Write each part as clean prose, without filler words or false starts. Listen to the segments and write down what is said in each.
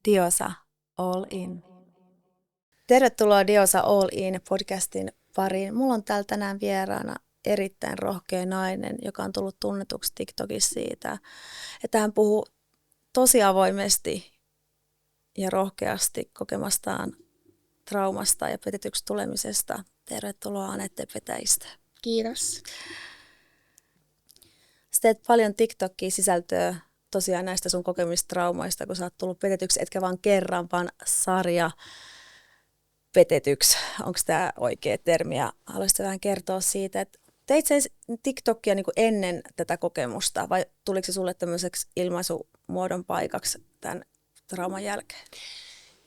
Diosa All In. Tervetuloa Diosa All In podcastin pariin. Mulla on täällä tänään vieraana erittäin rohkea nainen, joka on tullut tunnetuksi TikTokissa siitä, että hän puhuu tosi avoimesti ja rohkeasti kokemastaan traumasta ja petetyksi tulemisesta. Tervetuloa Anette Petäistä. Kiitos. Sä teet paljon TikTokia sisältöä tosiaan näistä sun kokemista traumoista, kun sä oot tullut petetyksi, etkä vaan kerran, vaan sarja petetyksi. Onko tämä oikea termi? Ja haluaisitko vähän kertoa siitä, että teit sä TikTokia niin kuin ennen tätä kokemusta vai tuliko se sulle tämmöiseksi ilmaisumuodon paikaksi tämän trauman jälkeen?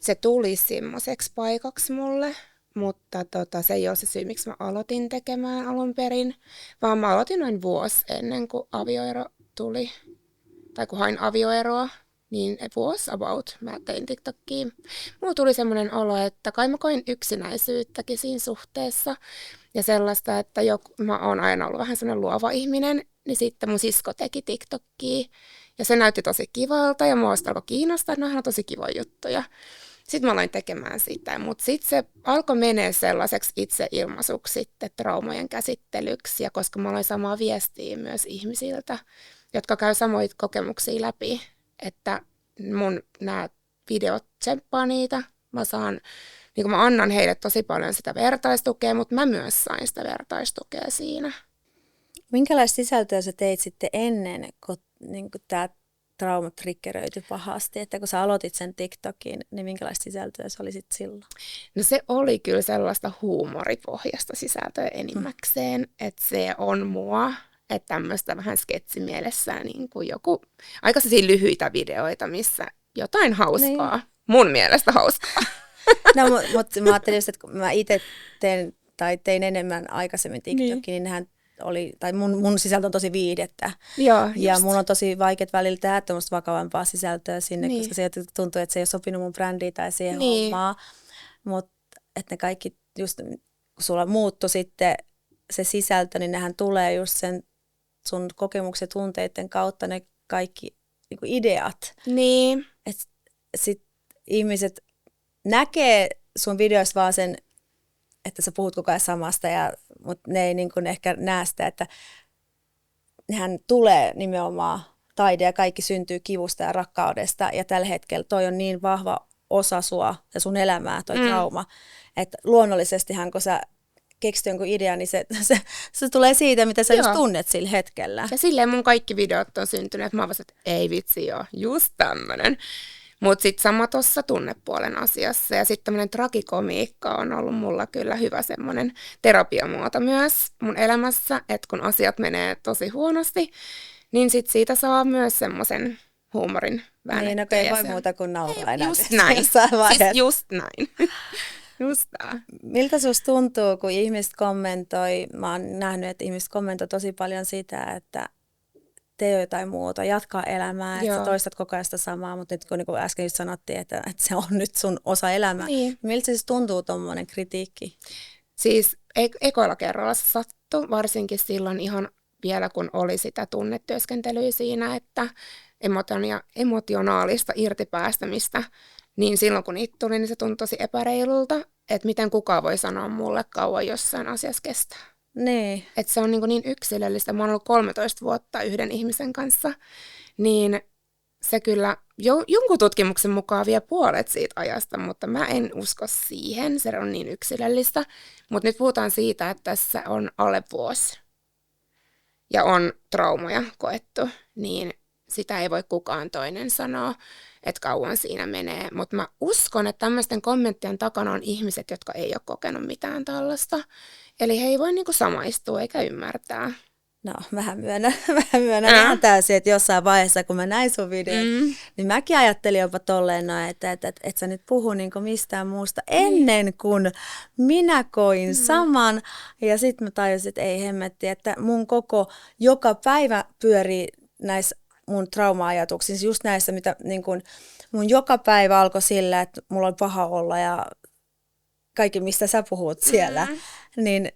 Se tuli semmoiseksi paikaksi mulle, mutta se ei ole se syy, miksi mä aloitin tekemään alun perin, vaan mä aloitin noin vuosi ennen kuin avioero tuli, tai kun hain avioeroa, niin vuosi about mä tein TikTokia. Mulla tuli semmoinen olo, että kai mä koin yksinäisyyttäkin siinä suhteessa ja sellaista, että mä oon aina ollut vähän semmoinen luova ihminen, niin sitten mun sisko teki TikTokia ja se näytti tosi kivalta ja mua alkoi kiinnostaa, että nämä on tosi kivoja juttuja. Sitten mä aloin tekemään sitä, mutta sitten se alkoi menee sellaiseksi itseilmaisuksi sitten traumojen käsittelyksi, ja koska mä aloin samaa viestiä myös ihmisiltä, jotka käy samoja kokemuksia läpi, että mun nämä videot tsemppaa niitä, mä annan heille tosi paljon sitä vertaistukea, mutta mä myös sain sitä vertaistukea siinä. Minkälaista sisältöä sä teit sitten ennen, kun tämä trauma triggeröityi pahasti, että kun sä aloitit sen TikTokin, niin minkälaista sisältöä se oli sitten silloin? No se oli kyllä sellaista huumoripohjasta sisältöä enimmäkseen, että se on mua, että tämmöistä vähän sketsimielessä niin kuin joku aika sellaisia lyhyitä videoita, missä jotain hauskaa, niin. Mun mielestä hauskaa. No mutta mä ajattelin just, että kun mä itse tein enemmän aikaisemmin TikTokin, niin nehän oli, tai mun sisältö on tosi viihdettä. Joo, ja mun on tosi vaikeat välillä tehdä tämmöistä vakavampaa sisältöä sinne, koska se tuntuu, että se ei ole sopinut mun brändiin tai siihen hommaan. Mutta että ne kaikki, just kun sulla muuttui sitten se sisältö, niin nehän tulee just sen sun kokemuksen tunteiden kautta ne kaikki niin kuin ideat. Niin. Että sitten ihmiset näkee sun videoista vaan sen, että sä puhut koko ajan samasta, mutta ne ei niin kuin ehkä näe sitä, että nehän tulee nimenomaan taide ja kaikki syntyy kivusta ja rakkaudesta. Ja tällä hetkellä toi on niin vahva osa sua ja sun elämää, toi trauma, että luonnollisestihan kun sä keksit jonkun idean, niin se tulee siitä, mitä sä just tunnet sillä hetkellä. Ja silleen mun kaikki videot on syntynyt, että mä avasin, että ei vitsi joo, just tämmönen. Mutta sitten sama tuossa tunnepuolen asiassa ja sitten tämmöinen tragikomiikka on ollut mulla kyllä hyvä semmoinen terapiamuoto myös mun elämässä, että kun asiat menee tosi huonosti, niin sitten siitä saa myös semmoisen huumorin väännettyä. Niin, ei voi muuta kuin nauraa enää. Just näin, siis just näin. Just tää. Miltä susta tuntuu, kun ihmiset kommentoi, mä oon nähnyt, että ihmiset kommentoi tosi paljon sitä, että tee jotain muuta, jatkaa elämää, että sä toistat koko ajan sitä samaa, mutta nyt kun niin kuin äsken just sanottiin, että se on nyt sun osa elämää. Niin. Miltä se siis tuntuu tommoinen kritiikki? Siis ekoilla kerralla se sattui, varsinkin silloin ihan vielä kun oli sitä tunnetyöskentelyä siinä, että emotionaalista irtipäästämistä, niin silloin kun niitä tuli, niin se tuntui tosi epäreilulta, että miten kukaan voi sanoa mulle kauan jossain asiassa kestää. Niin. Että se on niin yksilöllistä. Mä oon ollut 13 vuotta yhden ihmisen kanssa, niin se kyllä jonkun tutkimuksen mukaan vie puolet siitä ajasta, mutta mä en usko siihen. Se on niin yksilöllistä. Mutta nyt puhutaan siitä, että tässä on alle vuosi ja on traumoja koettu, niin sitä ei voi kukaan toinen sanoa, että kauan siinä menee. Mutta mä uskon, että tämmöisten kommenttien takana on ihmiset, jotka ei ole kokenut mitään tällaista. Eli he ei voi niinku samaistua eikä ymmärtää. No, vähän myönnän ihan täysin, että jossain vaiheessa, kun mä näin sun videot, niin mäkin ajattelin jopa tolleen, että sä nyt puhu niinku mistään muusta ennen kuin minä koin saman. Ja sitten mä tajusin, että ei hemmetti, että mun joka päivä pyörii näissä mun trauma-ajatuksissa, just näissä, mitä niin kun, mun joka päivä alkoi sillä, että mulla oli paha olla ja kaikki, mistä sä puhut siellä, niin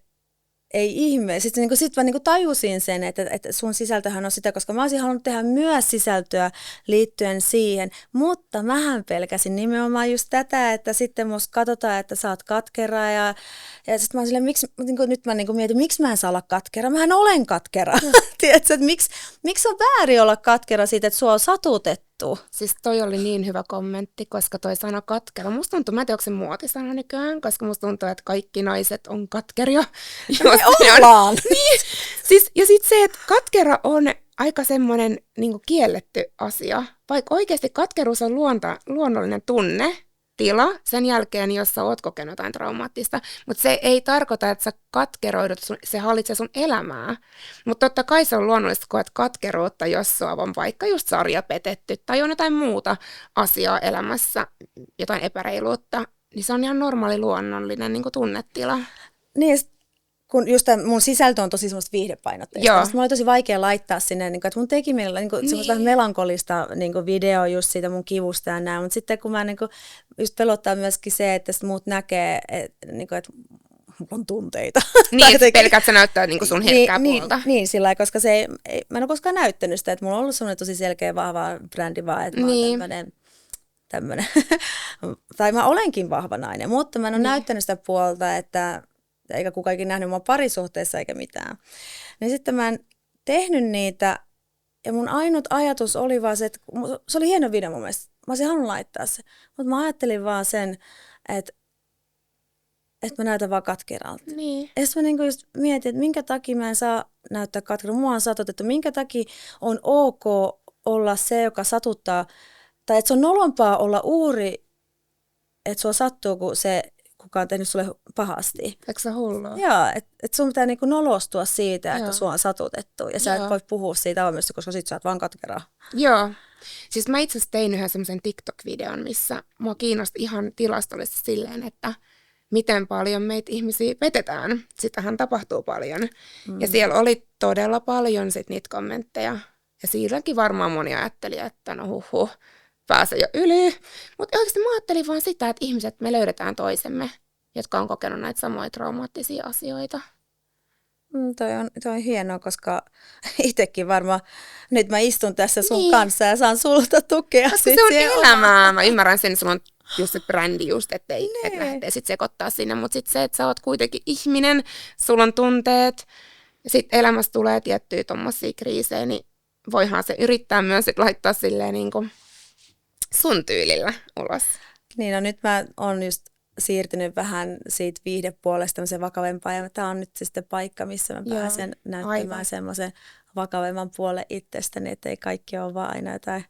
ei ihme. Sitten mä niinku tajusin sen, että sun sisältöhän on sitä, koska mä olisin halunnut tehdä myös sisältöä liittyen siihen, mutta mähän pelkäsin nimenomaan just tätä, että sitten musta katsotaan, että sä oot katkera ja sitten mä oon silleen, nyt mä niinku mietin, miksi mä en saa olla katkera? Mähän olen katkera. Tiedätkö, että miksi on väärin olla katkera siitä, että sua on satutettu? Siis toi oli niin hyvä kommentti, koska toi sana katkera, musta tuntuu, mä en tiedä, onko se muotisana nykyään, koska musta tuntuu, että kaikki naiset on katkeria. Me ollaan! Niin. Siis, ja sitten se, että katkera on aika semmoinen niin kuin kielletty asia, vaikka oikeasti katkeruus on luonnollinen tunnetila sen jälkeen, jos sä oot kokenut jotain traumaattista, mutta se ei tarkoita, että sä katkeroidut, se hallitsee sun elämää. Mutta totta kai se on luonnollista, kun koet katkeruutta, jos sua on vaikka just sarja petetty tai on jotain muuta asiaa elämässä, jotain epäreiluutta, niin se on ihan normaali luonnollinen niin kuin tunnetila. Niin, kun just mun sisältö on tosi semmoista viihdepainotteista. Mulla oli tosi vaikea laittaa sinne, että mun teki meillä semmoista vähän melankolista videoa just siitä mun kivusta ja näin. Mutta sitten kun mä just pelottaa myöskin se, että muut näkee, että mulla on tunteita. Niin, että pelkät sä näyttää sun herkkää puolta. Niin, sillä lailla, koska mä en ole koskaan näyttänyt sitä, että mulla on ollut semmoinen tosi selkeä vahva brändi vaan, että mä oon tämmöinen. Tai mä olenkin vahva nainen, mutta mä en ole näyttänyt sitä puolta, että eikä kukaan nähnyt mua parisuhteessa eikä mitään. Niin sitten mä en tehnyt niitä, ja mun ainut ajatus oli vaan se, että se oli hieno video mun mielestä. Mä olisin halunnut laittaa se, mutta mä ajattelin vaan sen, että mä näytän vaan katkeralta. Niin. Ja sitten mä just mietin, että minkä takia mä en saa näyttää katkeralta. Mua on satutettu, minkä takia on ok olla se, joka satuttaa, tai että se on nolompaa olla uhri, että sua sattuu, kun se kuka on tehnyt sulle pahasti. Eikö sä hullua? Joo, että sun pitää nolostua siitä, että sua on satutettu. Ja sä et voi puhua siitä avoimesti, koska sit sä oot vaan katkeraa. Joo. Siis mä itse asiassa tein yhden semmoisen TikTok-videon, missä mua kiinnosti ihan tilastollisesti silleen, että miten paljon meitä ihmisiä petetään. Sitähän tapahtuu paljon. Ja siellä oli todella paljon sit niitä kommentteja. Ja silläkin varmaan moni ajatteli, että no pääse jo yli. Mutta oikeasti mä ajattelin vaan sitä, että ihmiset, me löydetään toisemme, jotka on kokenut näitä samoja traumaattisia asioita. Toi on hienoa, koska itsekin varmaan, nyt mä istun tässä sun kanssa ja saan sulta tukea. Koska se on elämää. Mä ymmärrän sen, sulla on just se brändi just, että lähtee sit sekoittaa sinne. Mutta sitten se, että sä oot kuitenkin ihminen, sulla on tunteet, ja sitten elämässä tulee tiettyjä tommosia kriisejä, niin voihan se yrittää myös sit laittaa silleen niinku sun tyylillä ulos. Niin, no nyt mä oon just siirtynyt vähän siitä viihdepuolesta tämmöiseen vakavempaan, ja tämä on nyt sitten paikka, missä mä pääsen näyttämään semmoisen vakavemman puolen itsestäni, että ei kaikki ole vaan aina jotain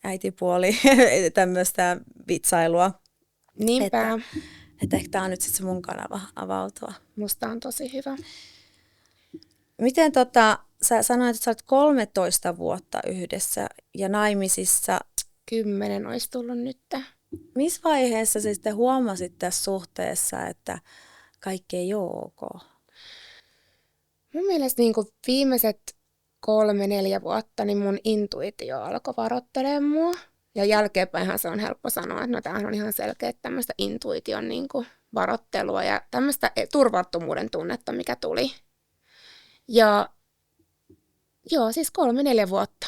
äitipuoli, tämmöistä vitsailua. Niinpä. Että ehkä tämä on nyt sitten se mun kanava avautua. Musta on tosi hyvä. Miten sä sanoit, että sä olet 13 vuotta yhdessä ja naimisissa. 10 olisi tullut nyt. Missä vaiheessa sä sitten huomasit tässä suhteessa, että kaikki ei ole ok? Mun mielestä niin kuin viimeiset 3-4 vuotta niin mun intuitio alkoi varoittelemaan mua. Ja jälkeenpäinhän se on helppo sanoa, että no tämähän on ihan selkeä tämmöistä intuition niin kuin varoittelua ja tämmöistä turvattomuuden tunnetta, mikä tuli. Ja joo, siis 3-4 vuotta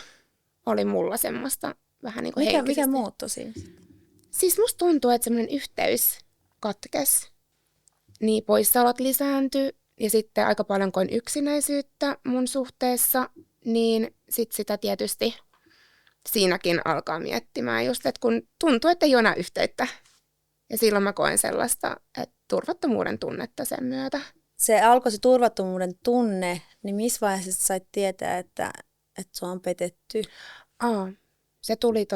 oli mulla semmoista vähän niin kuin henkisesti. Mikä muuttui siinä? Siis musta tuntuu, että semmoinen yhteys katkesi. Niin poissaolot lisääntyi ja sitten aika paljon koin yksinäisyyttä mun suhteessa, niin sit sitä tietysti siinäkin alkaa miettimään just, että kun tuntuu, että ei ole enää yhteyttä. Ja silloin mä koen sellaista turvattomuuden tunnetta sen myötä. Se alkoi se turvattomuuden tunne, niin missä vaiheessa sait tietää, että sua on petetty? Se tuli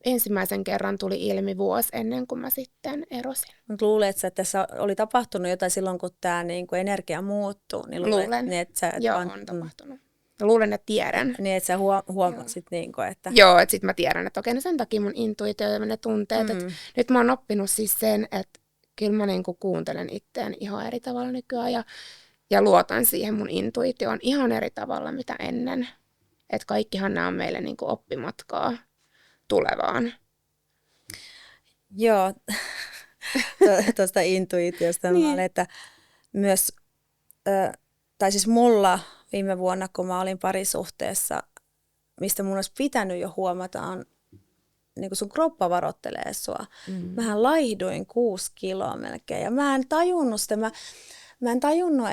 ensimmäisen kerran tuli ilmi vuosi ennen kuin mä sitten erosin. Luuletko, että tässä oli tapahtunut jotain silloin, kun tämä niinku energia muuttuu? Niin luulen. Niin, että Joo, on tapahtunut. Luulen, että tiedän. Niin, että sä huomasit, niinku, että... Joo, että sitten mä tiedän, että okei, no sen takia mun intuitio ja ne tunteet. Nyt mä oon oppinut siis sen, että kyllä mä niinku kuuntelen itseään ihan eri tavalla nykyään ja luotan siihen mun intuitioon ihan eri tavalla mitä ennen. Että kaikkihan nämä on meille niinku oppimatkaa tulevaan. Joo, tuosta intuitiosta niin. Että myös, tai siis mulla viime vuonna, kun mä olin parisuhteessa, mistä mun olisi pitänyt jo huomata, on niin kuin sun kroppa varoittelee sua. Mähän laihduin 6 kiloa melkein ja mä en tajunnut sitä. Mä en tajunnut,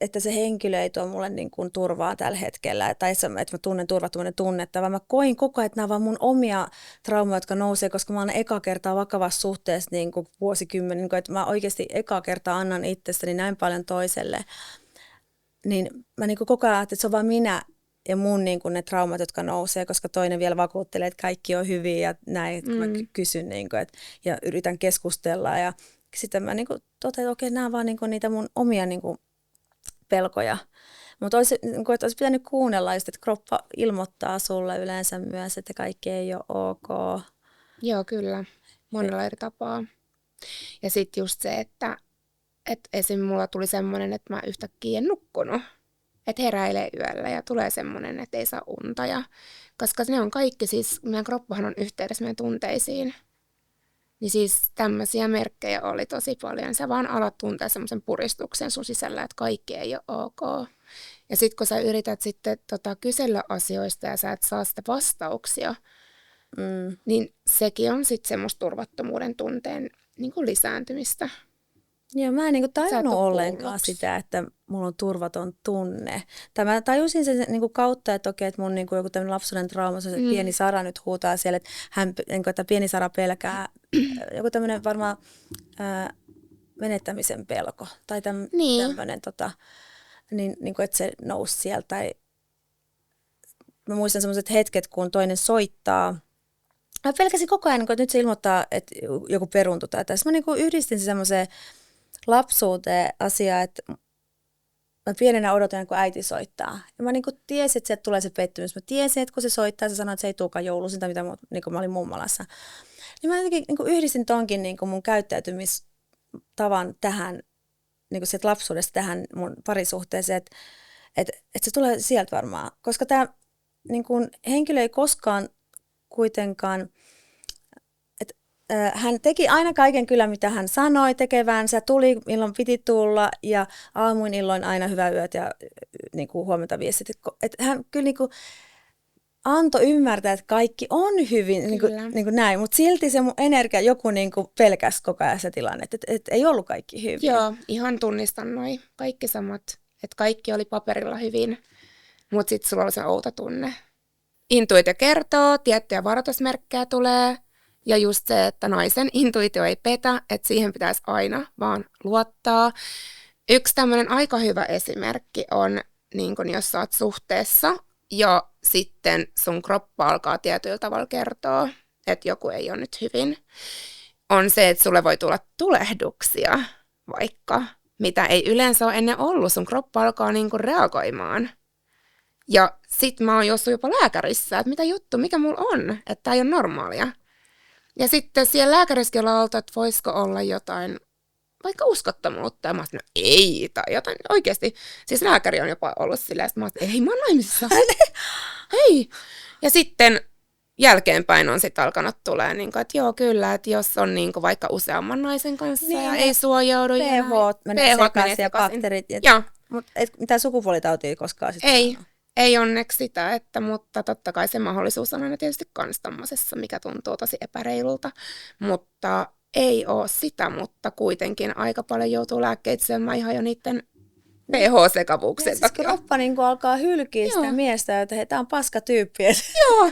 että se henkilö ei tuo mulle niin kuin turvaa tällä hetkellä, tai että mä tunnen turvattomuuden tunnetta, vaan mä koin koko ajan, että nämä on vaan mun omia traumoja, jotka nousee, koska mä olen eka kertaa vakavassa suhteessa niin kuin vuosikymmenen, niin kuin, että mä oikeasti eka kertaa annan itsestäni näin paljon toiselle. Niin mä niin kuin koko ajan ajattelin, että se on vaan minä ja mun niin kuin ne traumat, jotka nousee, koska toinen vielä vakuuttelee, että kaikki on hyvin ja näin, että mä kysyn niin kuin, ja yritän keskustella ja sitten mä niin kuin totean, että okei, nämä on vaan niin kuin niitä mun omia niin kuin pelkoja. Mutta olisi pitänyt kuunnella just, että kroppa ilmoittaa sulle yleensä myös, että kaikki ei ole ok. Joo, kyllä. Monella eri tapaa. Ja sitten just se, että esim. Mulla tuli semmoinen, että mä yhtäkkiä en nukkunut. Että heräilee yöllä ja tulee semmoinen, että ei saa unta. Koska ne on kaikki, siis meidän kroppahan on yhteydessä meidän tunteisiin. Niin siis tämmöisiä merkkejä oli tosi paljon. Sä vaan alat tuntea semmoisen puristuksen sun sisällä, että kaikki ei ole ok. Ja sitten kun sä yrität sitten kysellä asioista ja sä et saa sitä vastauksia, niin sekin on sitten semmoista turvattomuuden tunteen niin kuin lisääntymistä. Joo, mä en niin kuin tajunnut ollenkaan sitä, että mulla on turvaton tunne. Tai mä tajusin sen niin kuin kautta, että okei, että mun niin kuin joku tämmöinen lapsuuden trauma, se pieni Sara nyt huutaa siellä, että, että pieni Sara pelkää joku tämmöinen varmaan menettämisen pelko. Tai tämmöinen, niin kuin, että se nousi sieltä. Tai mä muistan semmoiset hetket, kun toinen soittaa. Mä pelkäsin koko ajan, että nyt se ilmoittaa, että joku peruuntui tai tässä. Mä niin kuin yhdistin se semmoiseen lapsuuteen asiaa, että mä pienenä odotan, kun äiti soittaa. Ja mä niin kuin tiesin, että sieltä tulee se pettymys. Mä tiesin, että kun se soittaa, se sanoo, että se ei tulekaan jouluisin tai mitä niin kuin mä olin mummalassa. Niin mä jotenkin niin kuin yhdistin tonkin niin kuin mun käyttäytymistavan tähän, niin kuin sieltä lapsuudesta tähän mun parisuhteeseen, että se tulee sieltä varmaan. Koska tämä niin kuin henkilö ei koskaan kuitenkaan, hän teki aina kaiken kyllä, mitä hän sanoi tekevänsä, tuli milloin piti tulla ja aamuin illoin aina hyvää yöt ja niin kuin huomenta viestit. Että hän kyllä niin kuin antoi ymmärtää, että kaikki on hyvin, niin kuin näin, mutta silti se mun energia, joku niin kuin pelkäsi koko ajan se tilanne, että ei ollut kaikki hyvin. Joo, ihan tunnistan noi kaikki samat, että kaikki oli paperilla hyvin, mutta sitten sulla oli se outo tunne. Intuitio kertoo, tiettyjä varoitusmerkkejä tulee. Ja just se, että naisen intuitio ei petä, että siihen pitäisi aina vaan luottaa. Yksi tämmöinen aika hyvä esimerkki on, niin kun jos sä oot suhteessa ja sitten sun kroppa alkaa tietyllä tavalla kertoa, että joku ei ole nyt hyvin, on se, että sulle voi tulla tulehduksia vaikka, mitä ei yleensä ole ennen ollut. Sun kroppa alkaa niin kun reagoimaan. Ja sit mä oon jossain jopa lääkärissä, että mitä juttu, mikä mulla on, että tää ei ole normaalia. Ja sitten siellä lääkärissäkin ollaan oltu, että voisiko olla jotain, vaikka uskottomuutta. Ja mä oon ei, tai jotain oikeasti. Siis lääkäri on jopa ollut silleen, että mä oon ei, mä oon naimisissa. Ei. Ja sitten jälkeenpäin on sitten alkanut tulee, niin kuin, että joo kyllä, että jos on niin kuin, vaikka useamman naisen kanssa niin, ja ei suojaudu. pH menee sekaisin ja bakteerit. Mutta mitä sukupuolitautia ei koskaan sitten ei. Ei onneksi sitä, mutta totta kai se mahdollisuus on aina tietysti kans tommosessa, mikä tuntuu tosi epäreilulta, mutta ei ole sitä, mutta kuitenkin aika paljon joutuu lääkkeitä syömään ihan jo niiden pH-sekavuuksien takia. Siis kroppa niin alkaa hylkiä sitä miestä, että hei, tää on paska tyyppi. Joo.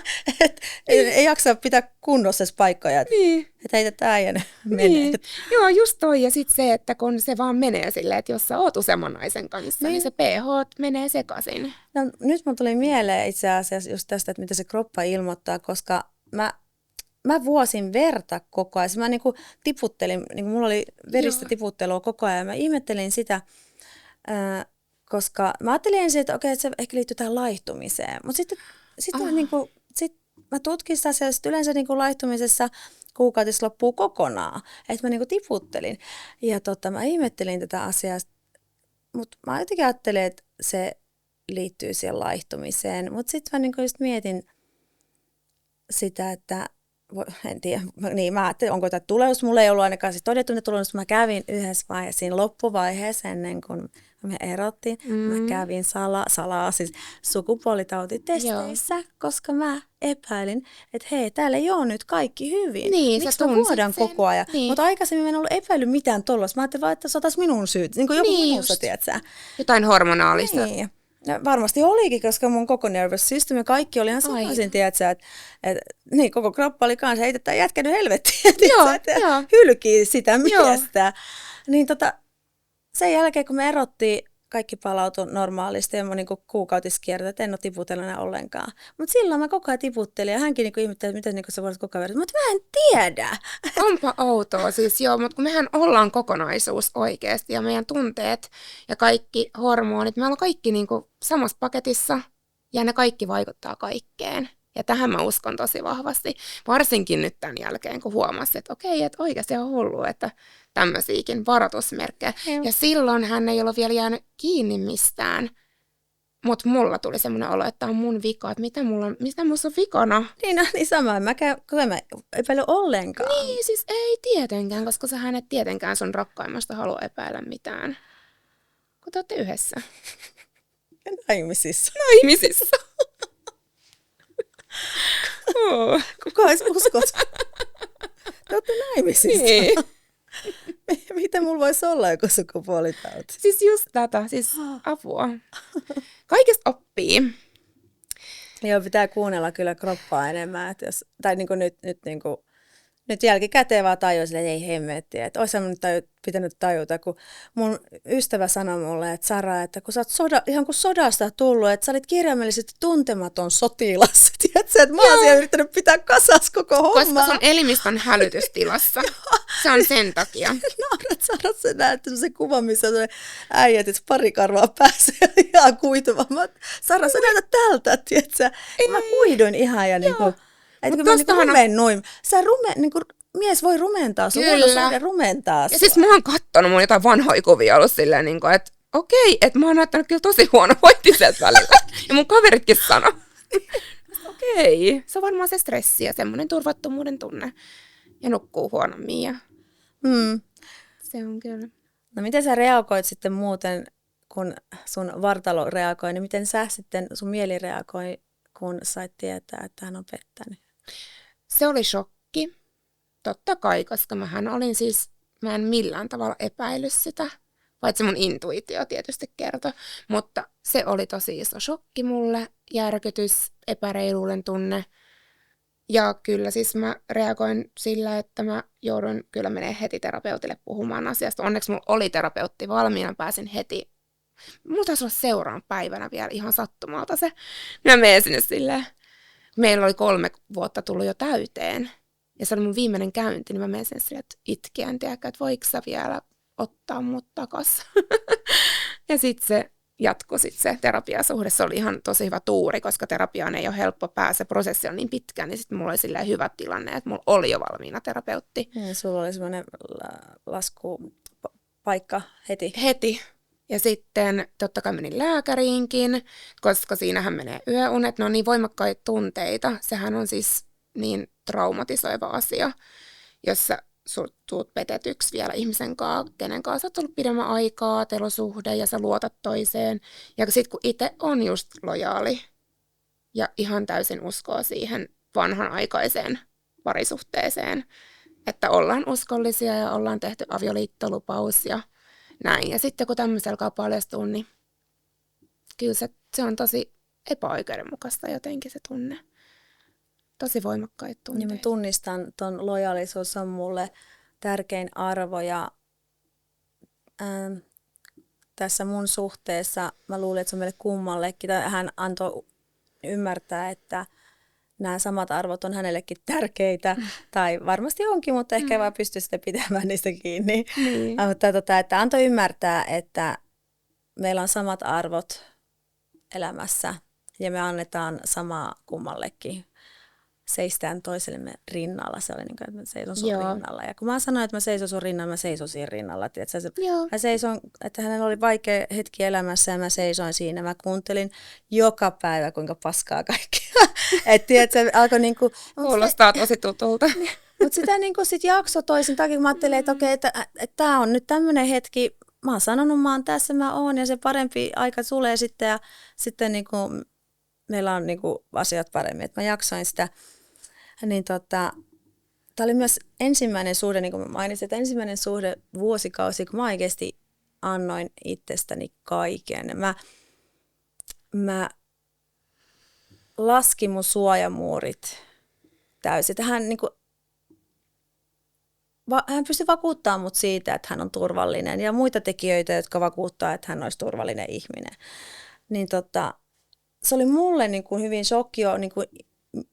ei jaksa pitää kunnossa paikkoja, niin. että heitä äijänä menee. Niin. Joo, just toi. Ja sitten se, että kun se vaan menee silleen, että jos sä oot useamman naisen kanssa, niin se pH menee sekaisin. No, nyt mun tuli mieleen itse asiassa just tästä, että mitä se kroppa ilmoittaa, koska mä vuosin verta koko ajan. Mä niinku tiputtelin, niinku mulla oli veristä tiputtelua koko ajan. Mä ihmettelin sitä, koska mä ajattelin ensin, että okei, että se ehkä liittyy tähän laihtumiseen. Mutta sitten niinku, mä tutkin sitä asiaa, että yleensä niinku laihtumisessa kuukautis loppuu kokonaan. Että mä niinku tiputtelin. Ja mä ihmettelin tätä asiaa. Mutta mä jotenkin ajattelin, että se liittyy siihen laihtumiseen. Mutta sitten mä niinku just mietin sitä, että en tiedä, niin mä ajattelin, onko tämä tulehdus. Mulla ei ollut ainakaan siis todettu ne tulehdus. Mä kävin yhdessä vaiheessa, siinä loppuvaiheessa ennen kuin me erottiin. Mä kävin siis sukupuolitautitesteissä, koska mä epäilin, että hei, täällä ei ole nyt kaikki hyvin. Niin, miksi mä vuodan koko ajan? Niin. Mutta aikaisemmin mä en ollut epäillyt mitään tollasta. Mä ajattelin vaan, että se taas minun syyt. Niin kuin joku minusta, tiedätkö? Jotain hormonaalista. Niin. No, varmasti olikin, koska mun koko nervous system ja kaikki oli ihan sekaisin, tiedätkö, että niin, koko kroppa oli kanssa heitetään jätkänyt helvettiin, että hylkii sitä miestä. Niin sen jälkeen, kun me erottiin, kaikki palautui normaalisti ja mä niin kuukautiskiertä, että en ole tiputellut enää ollenkaan. Mutta silloin mä koko ajan tiputtelin ja hänkin niin ihmetteli, että miten sä voisit koko ajan verrata. Mutta mä en tiedä. Onpa outoa siis, joo, mutta kun mehän ollaan kokonaisuus oikeasti ja meidän tunteet ja kaikki hormonit, me ollaan kaikki niin kuin samassa paketissa ja ne kaikki vaikuttaa kaikkeen. Ja tähän mä uskon tosi vahvasti, varsinkin nyt tämän jälkeen, kun huomasin, että okei, että oikeasti on hullu, että tämmöisiäkin varoitusmerkkejä. Ja silloin hän ei ollut vielä jäänyt kiinni mistään, mutta mulla tuli semmoinen olo, että tämä on mun vika, että mitä musta on vikana. Niin sama, mä epäily ollenkaan. Niin, siis ei tietenkään, koska sähän et tietenkään sun rakkaimmasta halua epäillä mitään, kun te ootte yhdessä. Ja naimisissa. Kuka olisi uskot? Te olette naimisissa. Niin. Miten mulla voisi olla joku sukupuolitauti? Siis just tätä, siis apua. Kaikesta oppii. Joo, pitää kuunnella kyllä kroppaa enemmän. Että jos, tai niin kuin nyt jälkikäteen vaan tajusin, että ei hemmettiä. Että olisi nyt pitänyt tajuta, kun mun ystävä sanoi mulle, että Sara, että kun sä oot ihan kuin sodasta tullut, että sä olit kirjaimellisesti tuntematon sotilas. Tiedätkö, että mä oon siellä yrittänyt pitää kasas koko hommaa. Koska sun elimistö on hälytystilassa. Se on sen takia. Naurat, Sara, sä näet se kuva, missä on äijät, että pari karvaa pääsee ihan kuitumaan. Sara, sä näytät tältä, tiedätkö? Mä kuiduin ihan ja niinku... Että kun mä niinku rumennuin. Mies voi rumentaa sun, kyllä. Rumentaa sua. Ja siis mä oon kattonut mun jotain vanhoja kuvia ollut silleen, niin kuin, että okei, että mä oon näyttänyt kyllä tosi huono voittiselta välillä. Ja mun kaveritkin sanoi. Okei, se on varmaan se stressi ja semmoinen turvattomuuden tunne. Ja nukkuu huonommin. Ja... Se on kyllä. No miten sä reagoit sitten muuten, kun sun vartalo reagoi, niin miten sä sitten, sun mieli reagoi, kun sait tietää, että hän on pettänyt? Se oli shokki, totta kai, koska mä en millään tavalla epäillyt sitä, paitsi mun intuitio tietysti kertoi, mutta se oli tosi iso shokki mulle, järkytys, epäreiluuden tunne. Ja kyllä siis mä reagoin sillä, että mä joudun kyllä menee heti terapeutille puhumaan asiasta. Onneksi mulla oli terapeutti valmiina, pääsin heti. Mulla taisi olla seuraavan päivänä vielä ihan sattumalta se. Mä menen sinne silleen. Meillä oli 3 vuotta tullut jo täyteen. Ja se oli mun viimeinen käynti, niin mä menen sinne silleen, että itkeän, tiedäkö, että voiko sä vielä ottaa mut takas. Ja sitten se jatkui se terapiasuhde. Se oli ihan tosi hyvä tuuri, koska terapiaan ei ole helppo päästä. Prosessi on niin pitkä, niin sitten mulla oli silleen hyvä tilanne, että mulla oli jo valmiina terapeutti. Ja sulla oli semmoinen laskupaikka heti. Heti. Ja sitten totta kai menin lääkäriinkin, koska siinähän menee yöunet. Ne on niin voimakkaita tunteita. Sehän on siis niin traumatisoiva asia, jos sä tuut petetyksi vielä ihmisen kanssa, kenen kanssa sä oot ollut pidemmän aikaa, teillä on suhde ja sä luotat toiseen. Ja sitten kun itse on just lojaali ja ihan täysin uskoo siihen vanhanaikaiseen parisuhteeseen, että ollaan uskollisia ja ollaan tehty avioliittolupaus ja näin. Ja sitten kun tämmöistä alkaa paljastua, niin kyllä se on tosi epäoikeudenmukaista jotenkin se tunne. Tosi voimakkaita tunteita. Niin mä tunnistan, ton lojaalisuus on mulle tärkein arvo ja tässä mun suhteessa mä luulin, että se on meille kummallekin. Hän antoi ymmärtää, että nämä samat arvot on hänellekin tärkeitä, tai varmasti onkin, mutta ehkä ei vaan pysty sitten pitämään niistä kiinni. Mutta että antoi ymmärtää, että meillä on samat arvot elämässä ja me annetaan samaa kummallekin. Seistään toisellemme rinnalla. Se oli niin kuin, että mä seison sun rinnalla. Ja kun mä sanoin, että mä seison sun rinnalla, mä seison siinä rinnalla. Mä seison, että hänellä oli vaikea hetki elämässä ja mä seisoin siinä. Mä kuuntelin joka päivä, kuinka paskaa kaikki Että tiedätkö, se alkoi niinku... Kuulostaa tosi tutulta. Mutta sitä niinku sit jakso toisin takia, kun mä ajattelin, että okei, että tää on nyt tämmöinen hetki, mä oon sanonut, mä oon tässä, mä oon, ja se parempi aika tulee sitten, ja sitten niinku, meillä on niinku asiat paremmin, että mä jaksoin sitä. Niin tämä oli myös ensimmäinen suhde, niin kuin mä mainitsin, että ensimmäinen suhde vuosikausi, kun mä oikeasti annoin itsestäni kaiken. Mä laskin mun suojamuurit täysin. Hän pystyi vakuuttamaan mut siitä, että hän on turvallinen, ja muita tekijöitä, jotka vakuuttaa, että hän olisi turvallinen ihminen. Niin se oli mulle niin kuin hyvin shokkio, niin kuin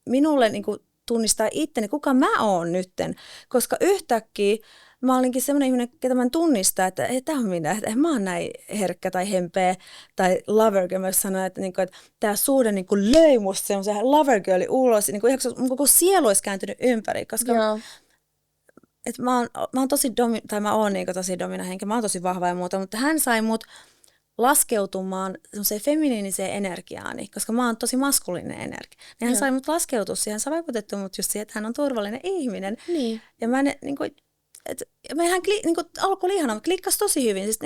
minulle niin kuin tunnistaa itteni, kuka mä oon nytten, koska yhtäkkiä mä olinkin semmoinen ihminen, ketä mä en tunnista, että tämä on minä, että mä oon näin herkkä tai hempeä tai lover girl. Mä sanoin, että tämä suhde löi musta semmoisen lover girlin ulos, mun koko sielu olisi kääntynyt ympäri, koska että mä oon tosi tosi domina henki, mä oon tosi vahva ja muuta, mutta hän sai mut laskeutumaan semmoiseen feminiiniseen energiaani, koska mä oon tosi maskuliininen energia. Niin hän sai mut laskeutua siihen, hän sai vaikutettua mut just siihen, että hän on turvallinen ihminen. Niin. Ja mä mehän alkoi oli ihana, klikkasi tosi hyvin, siis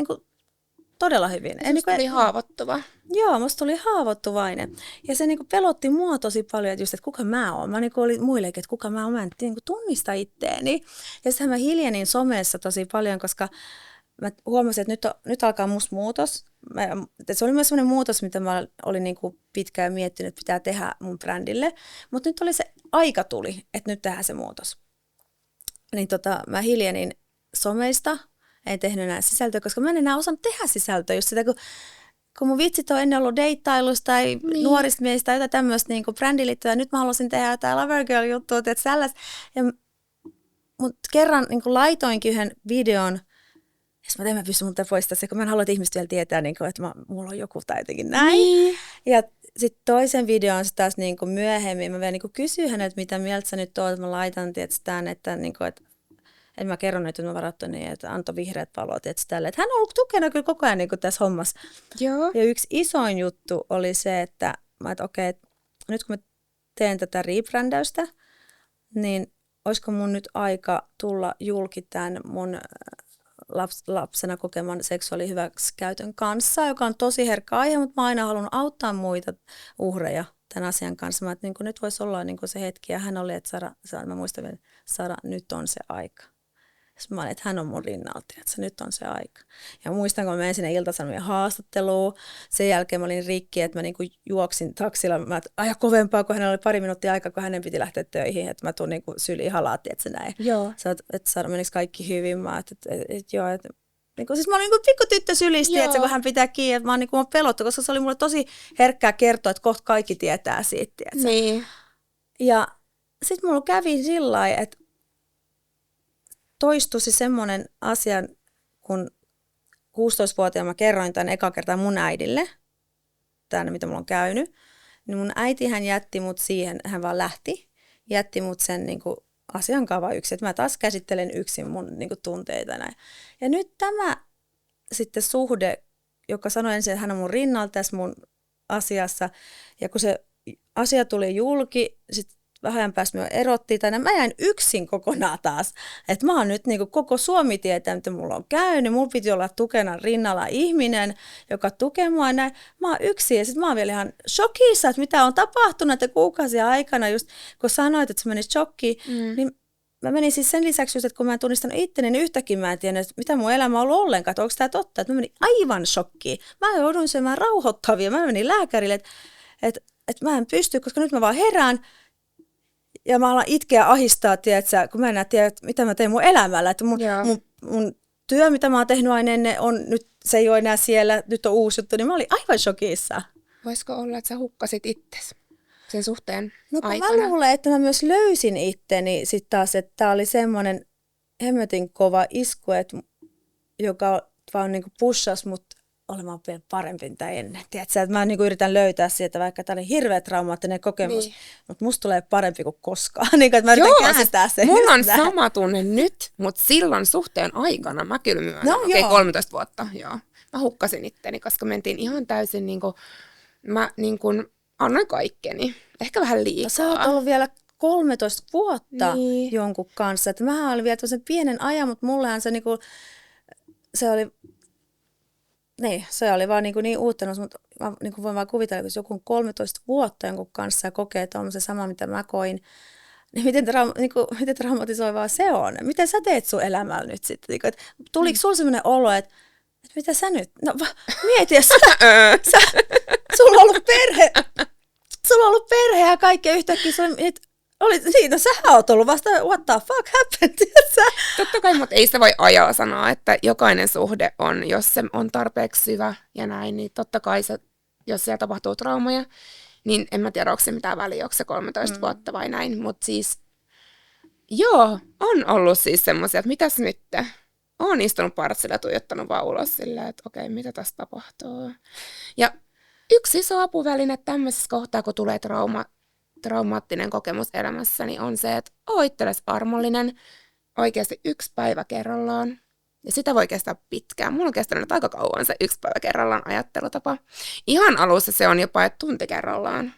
todella hyvin. Musta tuli haavoittuva. Joo, musta tuli haavoittuvainen. Ja se pelotti mua tosi paljon, että just, että kuka mä oon. Mä olin muillekin, että kuka mä oon, mä en tunnista itteeni. Ja sitten mä hiljenin somessa tosi paljon, koska mä huomasin, että nyt alkaa musta muutos. Se oli myös sellainen muutos, mitä mä olin pitkään miettinyt, että pitää tehdä mun brändille. Mutta nyt oli se aika tuli, että nyt tehdään se muutos. Niin mä hiljenin someista, en tehnyt enää sisältöä, koska mä en enää osannut tehdä sisältöä. Just sitä, kun mun vitsit on ennen ollut deittailusta tai nuorista miehistä tai jotain tämmöistä brändiliittyä. Nyt mä halusin tehdä jotain lover girl juttua, että sellaista. Mutta kerran laitoinkin yhden videon, ja mä pystyn multa poistaa se, kun mä en halua, että ihmiset vielä tietää, että mulla on joku tai jotenkin näin. Niin. Ja sitten toisen videon taas myöhemmin, mä vielä kysyin häneltä, mitä mieltä sä nyt oot, mä laitan tämän, että mä kerron, että mä varattu niin, että antoi vihreät valot, että hän on ollut tukena kyllä koko ajan tässä hommassa. Joo. Ja yksi isoin juttu oli se, että okei, nyt kun mä teen tätä rebrändäystä, niin olisiko mun nyt aika tulla julki tämän mun lapsena kokeman seksuaalihyväksikäytön kanssa, joka on tosi herkkä aihe, mutta mä aina halunnut auttaa muita uhreja tämän asian kanssa. Mä, että nyt voisi olla se hetki, ja hän oli, että mä muistan vielä, Sara, nyt on se aika. Sitten mä olin, että hän on mun rinnalta, että nyt on se aika. Ja muistan, kun mä menin sinne Ilta-Sanomien haastatteluun, sen jälkeen mä olin rikki, että mä juoksin taksilla, mä aja kovempaa, kun hänellä oli 2 minuuttia aikaa, kun hänen piti lähteä töihin, että mä tuun syliin halaatti, että se näin. Joo. Että Sara, menikö kaikki hyvin? Mä että joo, että siis mä olin pikku tyttö sylisti, että kun hän pitää kiinni, että mä oon pelottu, koska se oli mulle tosi herkkää kertoa, että kohta kaikki tietää siitä. Niin. Ja sitten mulla kävi sillä lailla, että toistuisi semmoinen asia, kun 16-vuotiaana mä kerroin tämän eka kertaa mun äidille, tämän mitä mulla on käynyt, niin mun äitihän jätti mut siihen, hän vaan jätti mut sen asian kaava yksin, että mä taas käsittelen yksin mun tunteita näin. Ja nyt tämä sitten suhde, joka sanoi ensin, että hän on mun rinnalla tässä mun asiassa, ja kun se asia tuli julki, sitten vähän ajan päästä me erottiin, tai mä jäin yksin kokonaan taas. Että mä oon nyt koko Suomi tietää, mitä mulla on käynyt. Mulla piti olla tukena rinnalla ihminen, joka tukee mua näin. Mä oon yksin, ja sitten mä oon vielä ihan shokissa, että mitä on tapahtunut, että kuukausia aikana, just kun sanoit, että sä menit shokkiin, niin mä menin siis sen lisäksi, just, että kun mä en tunnistanut itteni, niin yhtäkkiä mä en tiennyt, että mitä mun elämä on ollut ollenkaan, että onko tämä totta. Että mä menin aivan shokkiin. Mä jouduin syömään rauhoittavia. Mä menin lääkärille, että mä en pysty, koska nyt mä vaan herään. Ja mä alan itkeä ahistaa, tiedätkö, kun mä en tiedä, mitä mä teen mun elämällä. Että mun työ, mitä mä oon tehnyt aina ennen, nyt se ei ole enää siellä, nyt on uusi juttu, niin mä olin aivan shokissa. Voisiko olla, että sä hukkasit itsesi sen suhteen aikana? Mä luulen, että mä myös löysin itteni sitten taas, että tää oli semmoinen hemmetin kova isku, joka vaan pushasi mut olemaan vielä parempi tai ennen. Tiedätkö, että mä yritän löytää sieltä, vaikka tämä oli hirveä traumaattinen kokemus, mutta musta tulee parempi kuin koskaan. Että mä yritän kääntää sen. Mulla on sama tunne nyt, mutta silloin suhteen aikana mä kyllä myönnän. 13 vuotta, joo. Mä hukkasin itteni, koska mentiin ihan täysin, mä annoin kaikkeni. Ehkä vähän liikaa. Sä oot ollut vielä 13 vuotta Niin. jonkun kanssa. Että mähän olin vielä tosen pienen ajan, mutta mullehan se, niinku, se oli vaan niin uutta, mutta mä niinku voin vaan kuvitella, kun joku on 13 vuotta jonkun kanssa ja kokee tuommoisen sama, mitä mä koin, niin miten traumatisoivaa se on? Miten sä teet sun elämällä nyt sitten? Tuliko sulla sellainen olo, että mitä sä nyt? No mieti, jos sulla on ollut perhe ja kaikkea yhtäkkiä sähän oot ollut vasta, what the fuck happened? Totta kai, mutta ei se voi ajaa sanoa, että jokainen suhde on, jos se on tarpeeksi syvä ja näin, niin totta kai se, jos siellä tapahtuu traumaja, niin en mä tiedä, onko se mitään väliä, onko se 13 vuotta vai näin, mutta siis joo, on ollut siis semmoisia, että mitäs nyt? Oon istunut partsilla ja tuijottanut vaan ulos silleen, että okei, mitä tässä tapahtuu? Ja yksi iso apuväline tämmöisessä kohtaa, kun tulee traumaattinen kokemus elämässä, niin on se, että oo itsellesi armollinen oikeasti 1 päivä kerrallaan. Ja sitä voi kestää pitkään. Mulla on kestänyt aika kauan se 1 päivä kerrallaan ajattelutapa. Ihan alussa se on jopa, että tunti kerrallaan.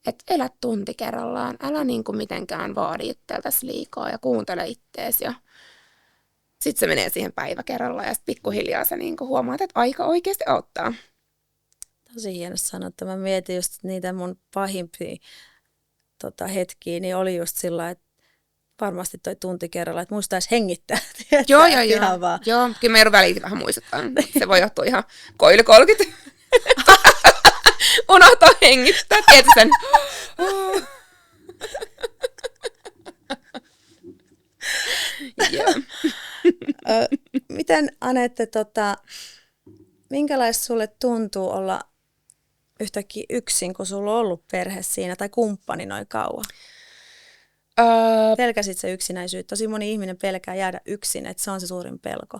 Että elä tunti kerrallaan. Älä niinku mitenkään vaadi itseltäsi liikaa ja kuuntele ittees. Ja sitten se menee siihen päivä kerrallaan ja sitten pikkuhiljaa sä niinku huomaat, että aika oikeasti auttaa. Tosi hienosti sanottu. Mä mietin just niitä mun pahimpia hetkiä, niin oli just sillä, että varmasti toi tunti kerralla, että muistaisi hengittää. Joo. Joo, kyllä meidän väliin vähän muistuttaa. Se voi johtua ihan koili 30. Unohtaa hengittää, tiedätkö sen? Miten Anette, minkälaista sulle tuntuu olla yhtäkkiä yksin, kun sulla on ollut perhe siinä tai kumppani noin kauan? Pelkäsit se yksinäisyyttä? Tosi moni ihminen pelkää jäädä yksin, että se on se suurin pelko.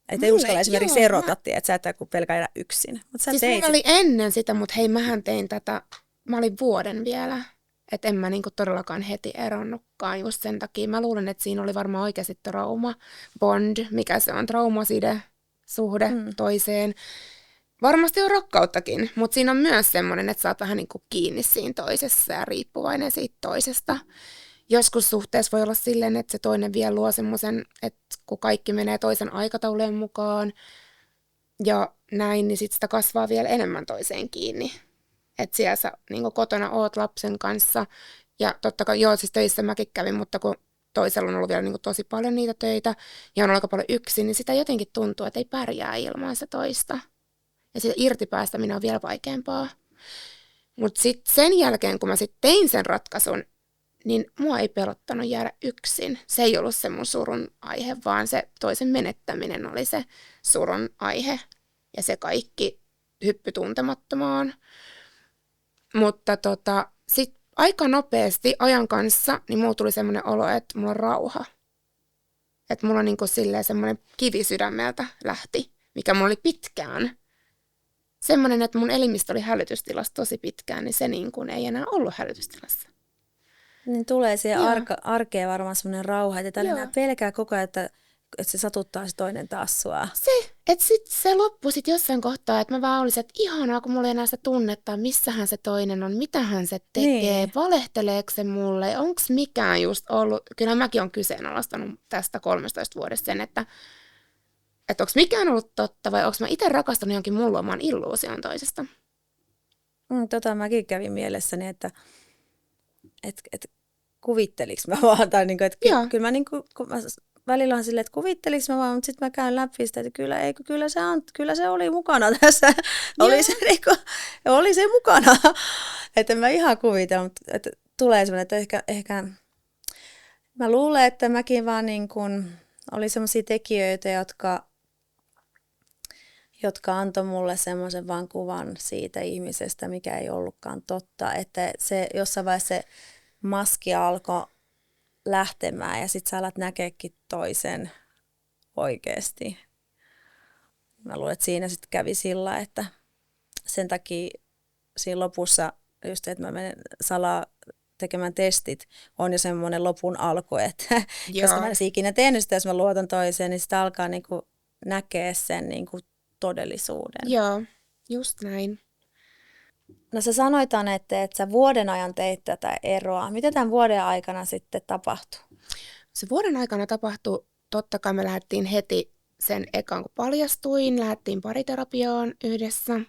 Että ei uskalla esimerkiksi erota, että sä et kun pelkää jäädä yksin. Mut sä siis mulla oli ennen sitä, mutta hei, mähän tein tätä, mä olin vuoden vielä. Että en mä niinku todellakaan heti eronnutkaan just sen takia. Mä luulen, että siinä oli varmaan oikeasti trauma, bond, mikä se on, traumaside, suhde toiseen. Varmasti on rakkauttakin, mutta siinä on myös semmoinen, että sä oot vähän niinku kiinni siinä toisessa ja riippuvainen siitä toisesta. Joskus suhteessa voi olla silleen, että se toinen vielä luo semmoisen, että kun kaikki menee toisen aikataulujen mukaan ja näin, niin sit sitä kasvaa vielä enemmän toiseen kiinni. Että siellä sä niin kotona oot lapsen kanssa ja totta kai, joo siis töissä mäkin kävin, mutta kun toisella on ollut vielä niin tosi paljon niitä töitä ja on aika paljon yksin, niin sitä jotenkin tuntuu, että ei pärjää ilman sitä toista. Ja siitä irtipäästäminen on vielä vaikeampaa. Mutta sitten sen jälkeen, kun mä sitten tein sen ratkaisun, niin mua ei pelottanut jäädä yksin. Se ei ollut se mun surun aihe, vaan se toisen menettäminen oli se surun aihe. Ja se kaikki hyppy tuntemattomaan. Mutta sitten aika nopeasti ajan kanssa, niin mulla tuli semmoinen olo, että mulla on rauha. Että mulla on niinku silleen semmoinen kivi sydämeltä lähti, mikä mulla oli pitkään. Semmoinen, että mun elimistö oli hälytystilassa tosi pitkään, niin se niin kuin ei enää ollut hälytystilassa. Niin tulee siihen arkeen varmaan semmoinen rauha, että enää pelkää koko ajan, että se satuttaa se toinen taas sua. Se, että sitten se loppui sit jossain kohtaa, että mä vaan olisin, että ihanaa, kun mulla ei enää sitä tunnetta, missähän se toinen on, mitähän se tekee, niin. Valehteleeko se mulle, onko mikään just ollut. Kyllä mäkin olen kyseenalaistanut tästä 13 vuodesta sen, että onko mikään ollut totta vai onko mä itse rakastanut jonkin mun luomaan illuusion toisesta. Mäkin kävin mielessäni, että kuvitteliks mä vaan, tai niinku, että kyllä mä niinku, välillä on silleen, että kuvitteliks mä vaan, mutta sitten mä käyn läpi sitä, että kyllä se oli mukana tässä, oli se mukana, että mä ihan kuvitella, mutta että tulee semmoinen, että ehkä mä luulen, että mäkin vaan niin kuin, oli semmoisia tekijöitä, jotka antoi mulle semmoisen vaan kuvan siitä ihmisestä, mikä ei ollutkaan totta. Että se jossain vaiheessa se maski alkoi lähtemään ja sitten sä alat näkeekin toisen oikeasti. Mä luulen, että siinä sitten kävi sillä, että sen takia siinä lopussa, just että mä menen salaa tekemään testit, on jo semmoinen lopun alku, että koska mä en ikinä tehnyt sitä, jos mä luotan toiseen, niin sitä alkaa niinku näkee sen niinku todellisuuden. Joo, just näin. No sä sanoit, Anette, että sä vuoden ajan teit tätä eroa. Mitä tämän vuoden aikana sitten tapahtui? Se vuoden aikana tapahtui, totta kai me lähdettiin heti sen ekan, kun paljastuin, lähdettiin pariterapiaan yhdessä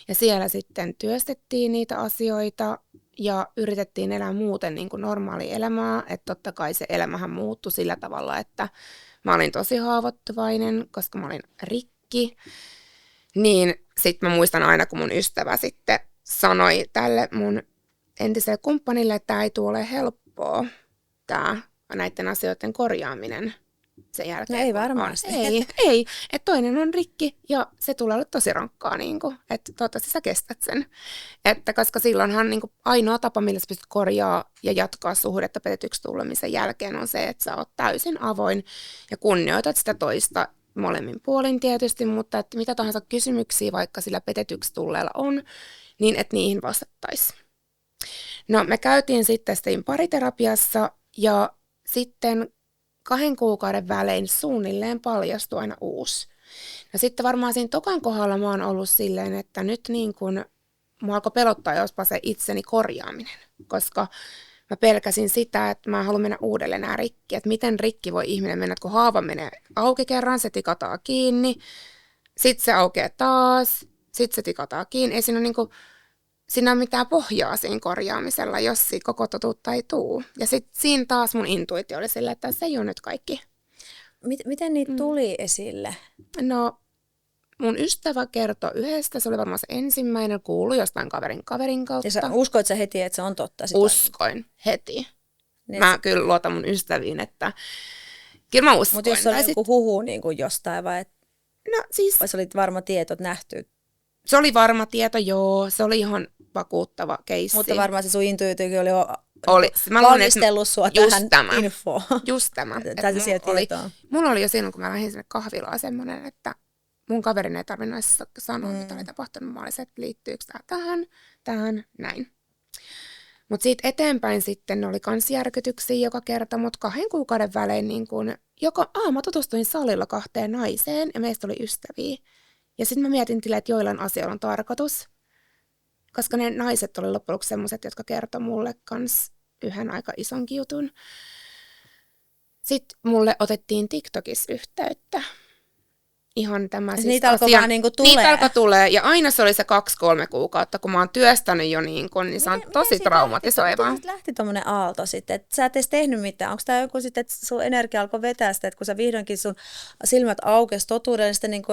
ja siellä sitten työstettiin niitä asioita ja yritettiin elää muuten niin kuin normaalia elämää, että totta kai se elämähän muuttui sillä tavalla, että mä olin tosi haavoittuvainen, koska mä olin rikki, niin sitten mä muistan aina, kun mun ystävä sitten sanoi tälle mun entiselle kumppanille, että tämä ei tule ole helppoa, tämä näiden asioiden korjaaminen sen jälkeen. No ei varmasti. Ei. Että toinen on rikki ja se tulee olla tosi rankkaa, niin kuin, että toivottavasti sä kestät sen. Että koska silloinhan niin kuin ainoa tapa, millä sä pystyt korjaa ja jatkaa suhdetta petetyksi tulemisen jälkeen on se, että sä oot täysin avoin ja kunnioitat sitä toista molemmin puolin tietysti, mutta että mitä tahansa kysymyksiä vaikka sillä petetyksi tulleella on, niin että niihin vastattaisiin. No me käytiin sitten pariterapiassa ja sitten 2 kuukauden välein suunnilleen paljastui aina uusi. No sitten varmaan siinä tokan kohdalla mä oon ollut silleen, että nyt niin kun mua alkoi pelottaa jospa se itseni korjaaminen, koska mä pelkäsin sitä, että mä haluan mennä uudelleen nämä rikki, että miten rikki voi ihminen mennä, että kun haava menee auki kerran, se tikataan kiinni, sitten se aukeaa taas, sitten se tikataan kiinni, ei siinä ole siinä on mitään pohjaa siinä korjaamisella, jos siitä koko totuutta ei tule. Ja sitten siinä taas mun intuitio oli silleen, että se ei ole nyt kaikki. Miten niitä tuli esille? No, mun ystävä kertoi yhdestä, se oli varmaan se ensimmäinen, kuului jostain kaverin kautta. Ja sä uskoit sä heti, että se on totta? Uskoin heti. Mä kyllä luotan mun ystäviin, että kyllä mä uskoin. Mutta jos oli joku huhu niin kuin jostain vai? No siis. Vai se oli varma tieto, että nähty? Se oli varma tieto, joo. Se oli ihan vakuuttava keissi. Mutta varmaan se sun intuitiokin oli valmistellut sua tähän infoon. Just tämä. Mulla oli jo silloin, kun mä lähdin sinne kahvilaan semmoinen, että mun kaverin ei tarvinnut edes sanoa, mitä oli tapahtunut. Mä olin se, että liittyykö tämä tähän, näin. Mutta siitä eteenpäin sitten oli kans järkytyksiä joka kerta, mutta 2 kuukauden välein niin kun, mä tutustuin salilla 2 naiseen ja meistä oli ystäviä. Ja sitten mä mietin että joillain asioilla on tarkoitus, koska ne naiset oli loppujen lopuksi sellaiset, jotka kertoi mulle kans yhden aika isonkin jutun. Sitten mulle otettiin TikTokissa yhteyttä. Ihan tämä siis niitä alkoi vaan niinku tulee. Niitä alkoi tulee. Ja aina se oli se 2-3 kuukautta, kun mä oon työstänyt jo niin se on tosi traumatisoivaa. Miten lähti tommonen aalto sitten, että sä et edes tehnyt mitään? Onko tämä joku sitten, että sun energia alkoi vetää sitä, että kun sä vihdoinkin sun silmät aukesi totuudelle, niin sitten niin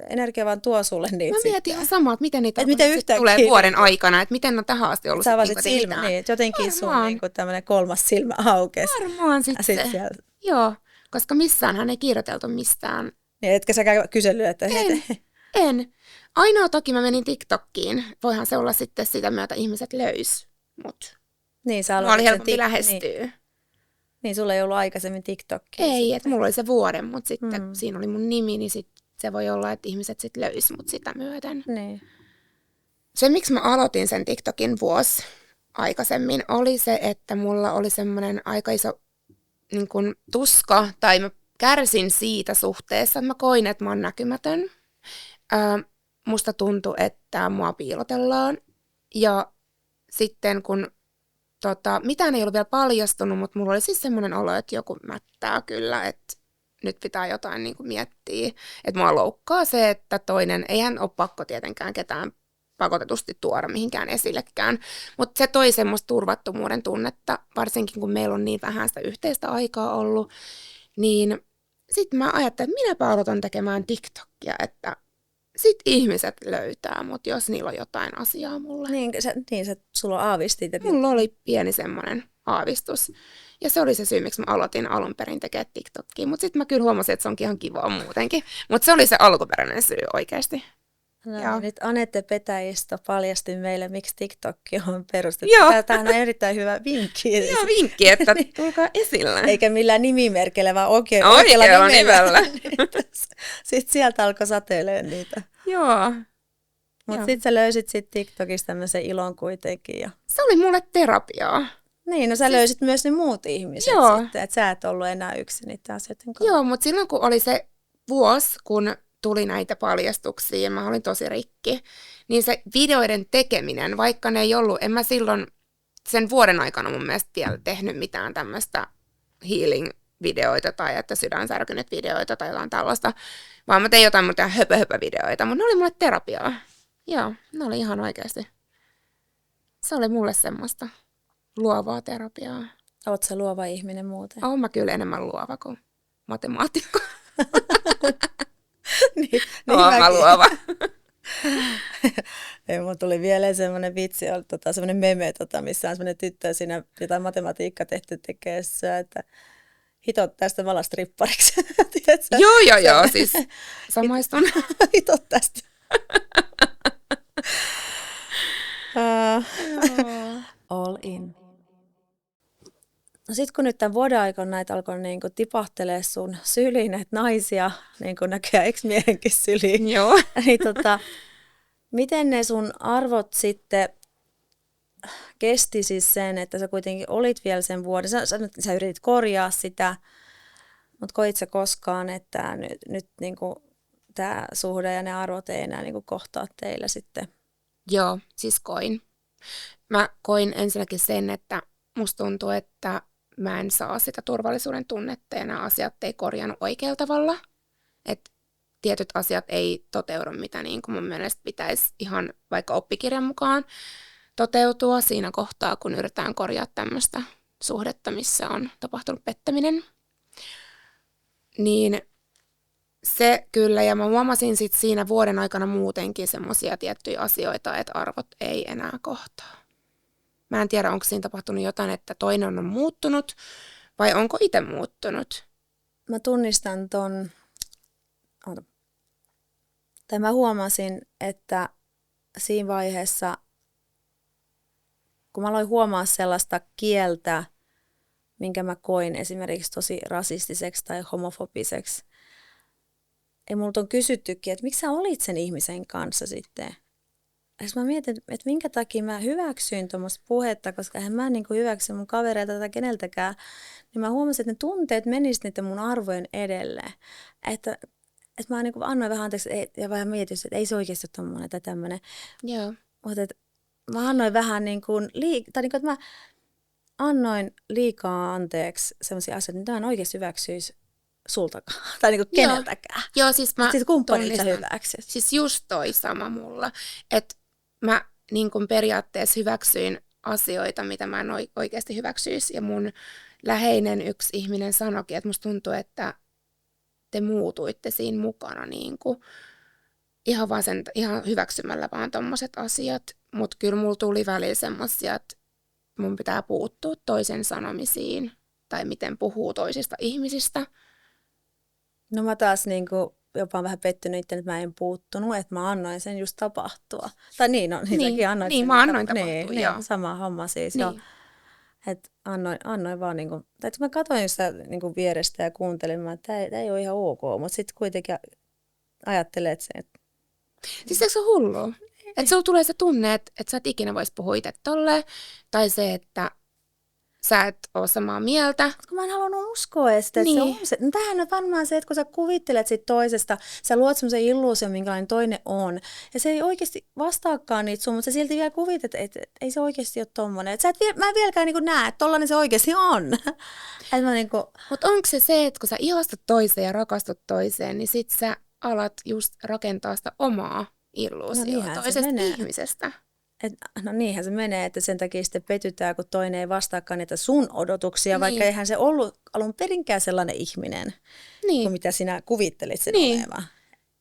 energia vaan tuo sulle niitä. Mä mietin ihan samaa, että miten niitä tulee vuoden aikana, että miten on tähän asti ollut. Sä avasit silmä, niin, jotenkin varmaan. Sun niin tämmöinen 3. silmä aukesi. Varmaan sitten se. Joo, koska missäänhän ei kirjoiteltu mistään. Niin, etkä sä käy kyselyä, että... En. Ainoa toki mä menin TikTokkiin. Voihan se olla sitten sitä myötä ihmiset löys. Mut niin, mä oli helpompi lähestyä. Niin, sulla ei ollut aikaisemmin TikTokia. Ei, että mulla oli se vuoden, mutta sitten siinä oli mun nimi, niin sit se voi olla, että ihmiset sitten löys mut sitä myöten. Niin. Se, miksi mä aloitin sen TikTokin vuosi aikaisemmin, oli se, että mulla oli semmoinen aika iso niin kun tuska, tai mä kärsin siitä suhteessa, että mä koin, että mä oon näkymätön. Musta tuntui, että mua piilotellaan. Ja sitten kun mitään ei ollut vielä paljastunut, mutta mulla oli siis semmoinen olo, että joku mättää kyllä, että nyt pitää jotain niin kuin miettiä. Että mua loukkaa se, että toinen, eihän ole pakko tietenkään ketään pakotetusti tuoda mihinkään esillekään. Mutta se toi semmoista turvattomuuden tunnetta, varsinkin kun meillä on niin vähän sitä yhteistä aikaa ollut, niin sitten mä ajattelin, että minäpä aloitan tekemään TikTokia, että sit ihmiset löytää mut, jos niillä on jotain asiaa mulle. Niin sä sulla aavistit. Että... Mulla oli pieni semmoinen aavistus. Ja se oli se syy, miksi mä aloitin alun perin tekemään TikTokia. Mutta sitten mä kyllä huomasin, että se onkin ihan kivaa muutenkin. Mutta se oli se alkuperäinen syy oikeasti. No, nyt Anette Petäjistö paljasti meille, miksi TikTok on perustettu. Tämähän on erittäin hyvä vinkki. Joo, vinkki, että tulkaa esille. Eikä millään nimimerkillä, vaan oikealla nimellä. Sitten sieltä alkoi sateilemaan niitä. Joo. Mutta sitten sä löysit TikTokista tämmöisen ilon kuitenkin. Ja... Se oli mulle terapiaa. Niin, no sä löysit myös ne muut ihmiset sitten, että sä et ollut enää yksin niitä asioiden kanssa. Joo, mutta silloin kun oli se vuosi, kun tuli näitä paljastuksia ja mä olin tosi rikki, niin se videoiden tekeminen, vaikka ne ei ollut, en mä silloin sen vuoden aikana mun mielestä vielä tehnyt mitään tämmöistä healing-videoita tai että sydänsärkynyt videoita tai jotain tällaista, vaan mä tein jotain muuta höpö-höpö-videoita, mutta ne oli mulle terapiaa. Joo, ne oli ihan oikeasti. Se oli mulle semmoista luovaa terapiaa. Oot sä luova ihminen muuten? Oon mä kyllä enemmän luova kuin matemaatikko. niin oon mä luova. Ei, mun tuli vielä semmoinen vitsi, semmoinen meme, missä on semmoinen tyttö siinä jotain matematiikkaa tehty tekeessä, että hitot tästä valastrippariksi. Joo, siis samaistun. Hitot tästä. All in. No sit kun nyt tämän vuoden aikana näitä alkoi niinku tipahtelee sun syliin näitä naisia, niin kuin näköjään ex-miehenkin syliin, Joo. niin miten ne sun arvot sitten kesti siis sen, että sä kuitenkin olit vielä sen vuoden, sä yritit korjaa sitä, mutta koit sä koskaan, että nyt niinku tämä suhde ja ne arvot ei enää niinku kohtaa teillä sitten? Joo, siis koin. Mä koin ensinnäkin sen, että musta tuntuu, että mä en saa sitä turvallisuuden tunnetta ja nämä asiat ei korjannut oikealla tavalla. Että tietyt asiat ei toteudu, mitä niin kuin mun mielestä pitäisi ihan vaikka oppikirjan mukaan toteutua siinä kohtaa, kun yritetään korjaa tämmöistä suhdetta, missä on tapahtunut pettäminen. Niin se kyllä, ja mä huomasin sit siinä vuoden aikana muutenkin semmoisia tiettyjä asioita, että arvot ei enää kohtaa. Mä en tiedä, onko siinä tapahtunut jotain, että toinen on muuttunut, vai onko itse muuttunut? Mä tunnistan mä huomasin, että siinä vaiheessa, kun mä aloin huomaa sellaista kieltä, minkä mä koin esimerkiksi tosi rasistiseksi tai homofobiseksi, ja multa on kysyttykin, että miksi sä olit sen ihmisen kanssa sitten? Ja mä mietin, että minkä takia mä hyväksyin tuommoista puhetta, koska eihän mä niin hyväksy mun kavereita tai keneltäkään. Niin mä huomasin, että ne tunteet menisivät niiden mun arvojen edelle. Että mä niin annoin vähän anteeksi ja vähän mietin, että ei se oikeasti ole tommoinen tai tämmöinen. Joo. Mutta mä annoin vähän että mä annoin liikaa anteeksi sellaisia asioita, mitä mä en oikeasti hyväksyisi sultakaan tai niin keneltäkään. Joo, siis mä siis kumppanit sä hyväksyt. Siis just toi sama mulla, että mä niin kuin periaatteessa hyväksyin asioita, mitä mä en oikeasti hyväksyisi. Ja mun läheinen yksi ihminen sanoikin, että musta tuntuu, että te muutuitte siinä mukana niin kuin ihan hyväksymällä vaan tommoset asiat. Mutta kyllä mulla tuli välillä semmosia, että mun pitää puuttua toisen sanomisiin tai miten puhuu toisista ihmisistä. No mä taas jopa vähän pettynyt itse, että mä en puuttunut, että mä annoin sen just tapahtua. Tai niitäkin annoin. Niin, mä annoin tapahtua, joo. Sama homma siis, niin. joo. Että annoin vaan, tai mä katsoin sitä vierestä ja kuuntelin, että tämä ei ole ihan ok, mutta sitten kuitenkin ajattelet sen, että... Siis eikö se ole hullua? Että sulla tulee se tunne, että sä et ikinä vois puhua itse tolleen, tai se, että sä et ole samaa mieltä. Kun mä en halunnut uskoa sitä. Niin. No tämähän on varmaan se, että kun sä kuvittelet sit toisesta, sä luot semmoisen illuusion, minkälainen toinen on. Ja se ei oikeasti vastaakaan niitä sun, mutta sä silti vielä kuvittelet, että ei se oikeasti ole tommonen. Mä en vieläkään näe, että tollainen se oikeasti on. Mutta onko se, että kun sä ihastut toiseen ja rakastut toiseen, niin sit sä alat just rakentaa sitä omaa illuusiota toisesta ihmisestä. No niinhän se menee, että sen takia sitten petytään, kun toinen ei vastaakaan niitä sun odotuksia, vaikka eihän se ollut alun perinkään sellainen ihminen, kuin mitä sinä kuvittelit sen olevan.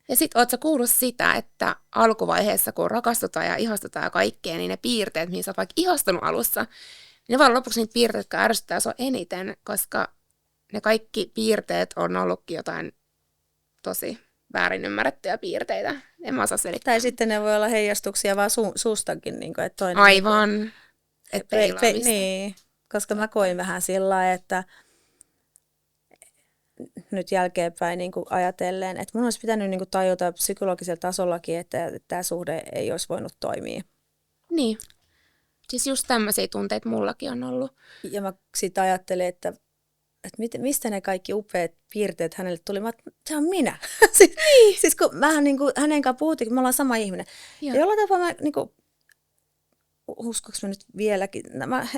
Ja sit oot sä kuullut sitä, että alkuvaiheessa, kun rakastutaan ja ihastutaan ja kaikkea, niin ne piirteet, mihin sä oot vaikka ihastunut alussa, niin ne vaan lopuksi niitä piirteet, jotka ärsyttää sua eniten, koska ne kaikki piirteet on ollutkin jotain tosi väärin ymmärrettyjä piirteitä. En mä osaa selittää. Tai sitten ne voi olla heijastuksia vaan sustakin. Että toinen aivan. Että niin, koska mä koin vähän sillä lailla, että nyt jälkeenpäin ajatellen, että mun olisi pitänyt tajuta psykologisella tasollakin, että tämä suhde ei olisi voinut toimia. Niin. Siis just tämmöisiä tunteita mullakin on ollut. Ja mä sitten ajattelin, että että mistä ne kaikki upeat piirteet hänelle tuli. Mä se on minä. siis kun vähän niin kuin hänen kanssa puhuttiin, kun me ollaan sama ihminen. Ja jollain tapaa mä niin kuin, uskoinko mä nyt vieläkin,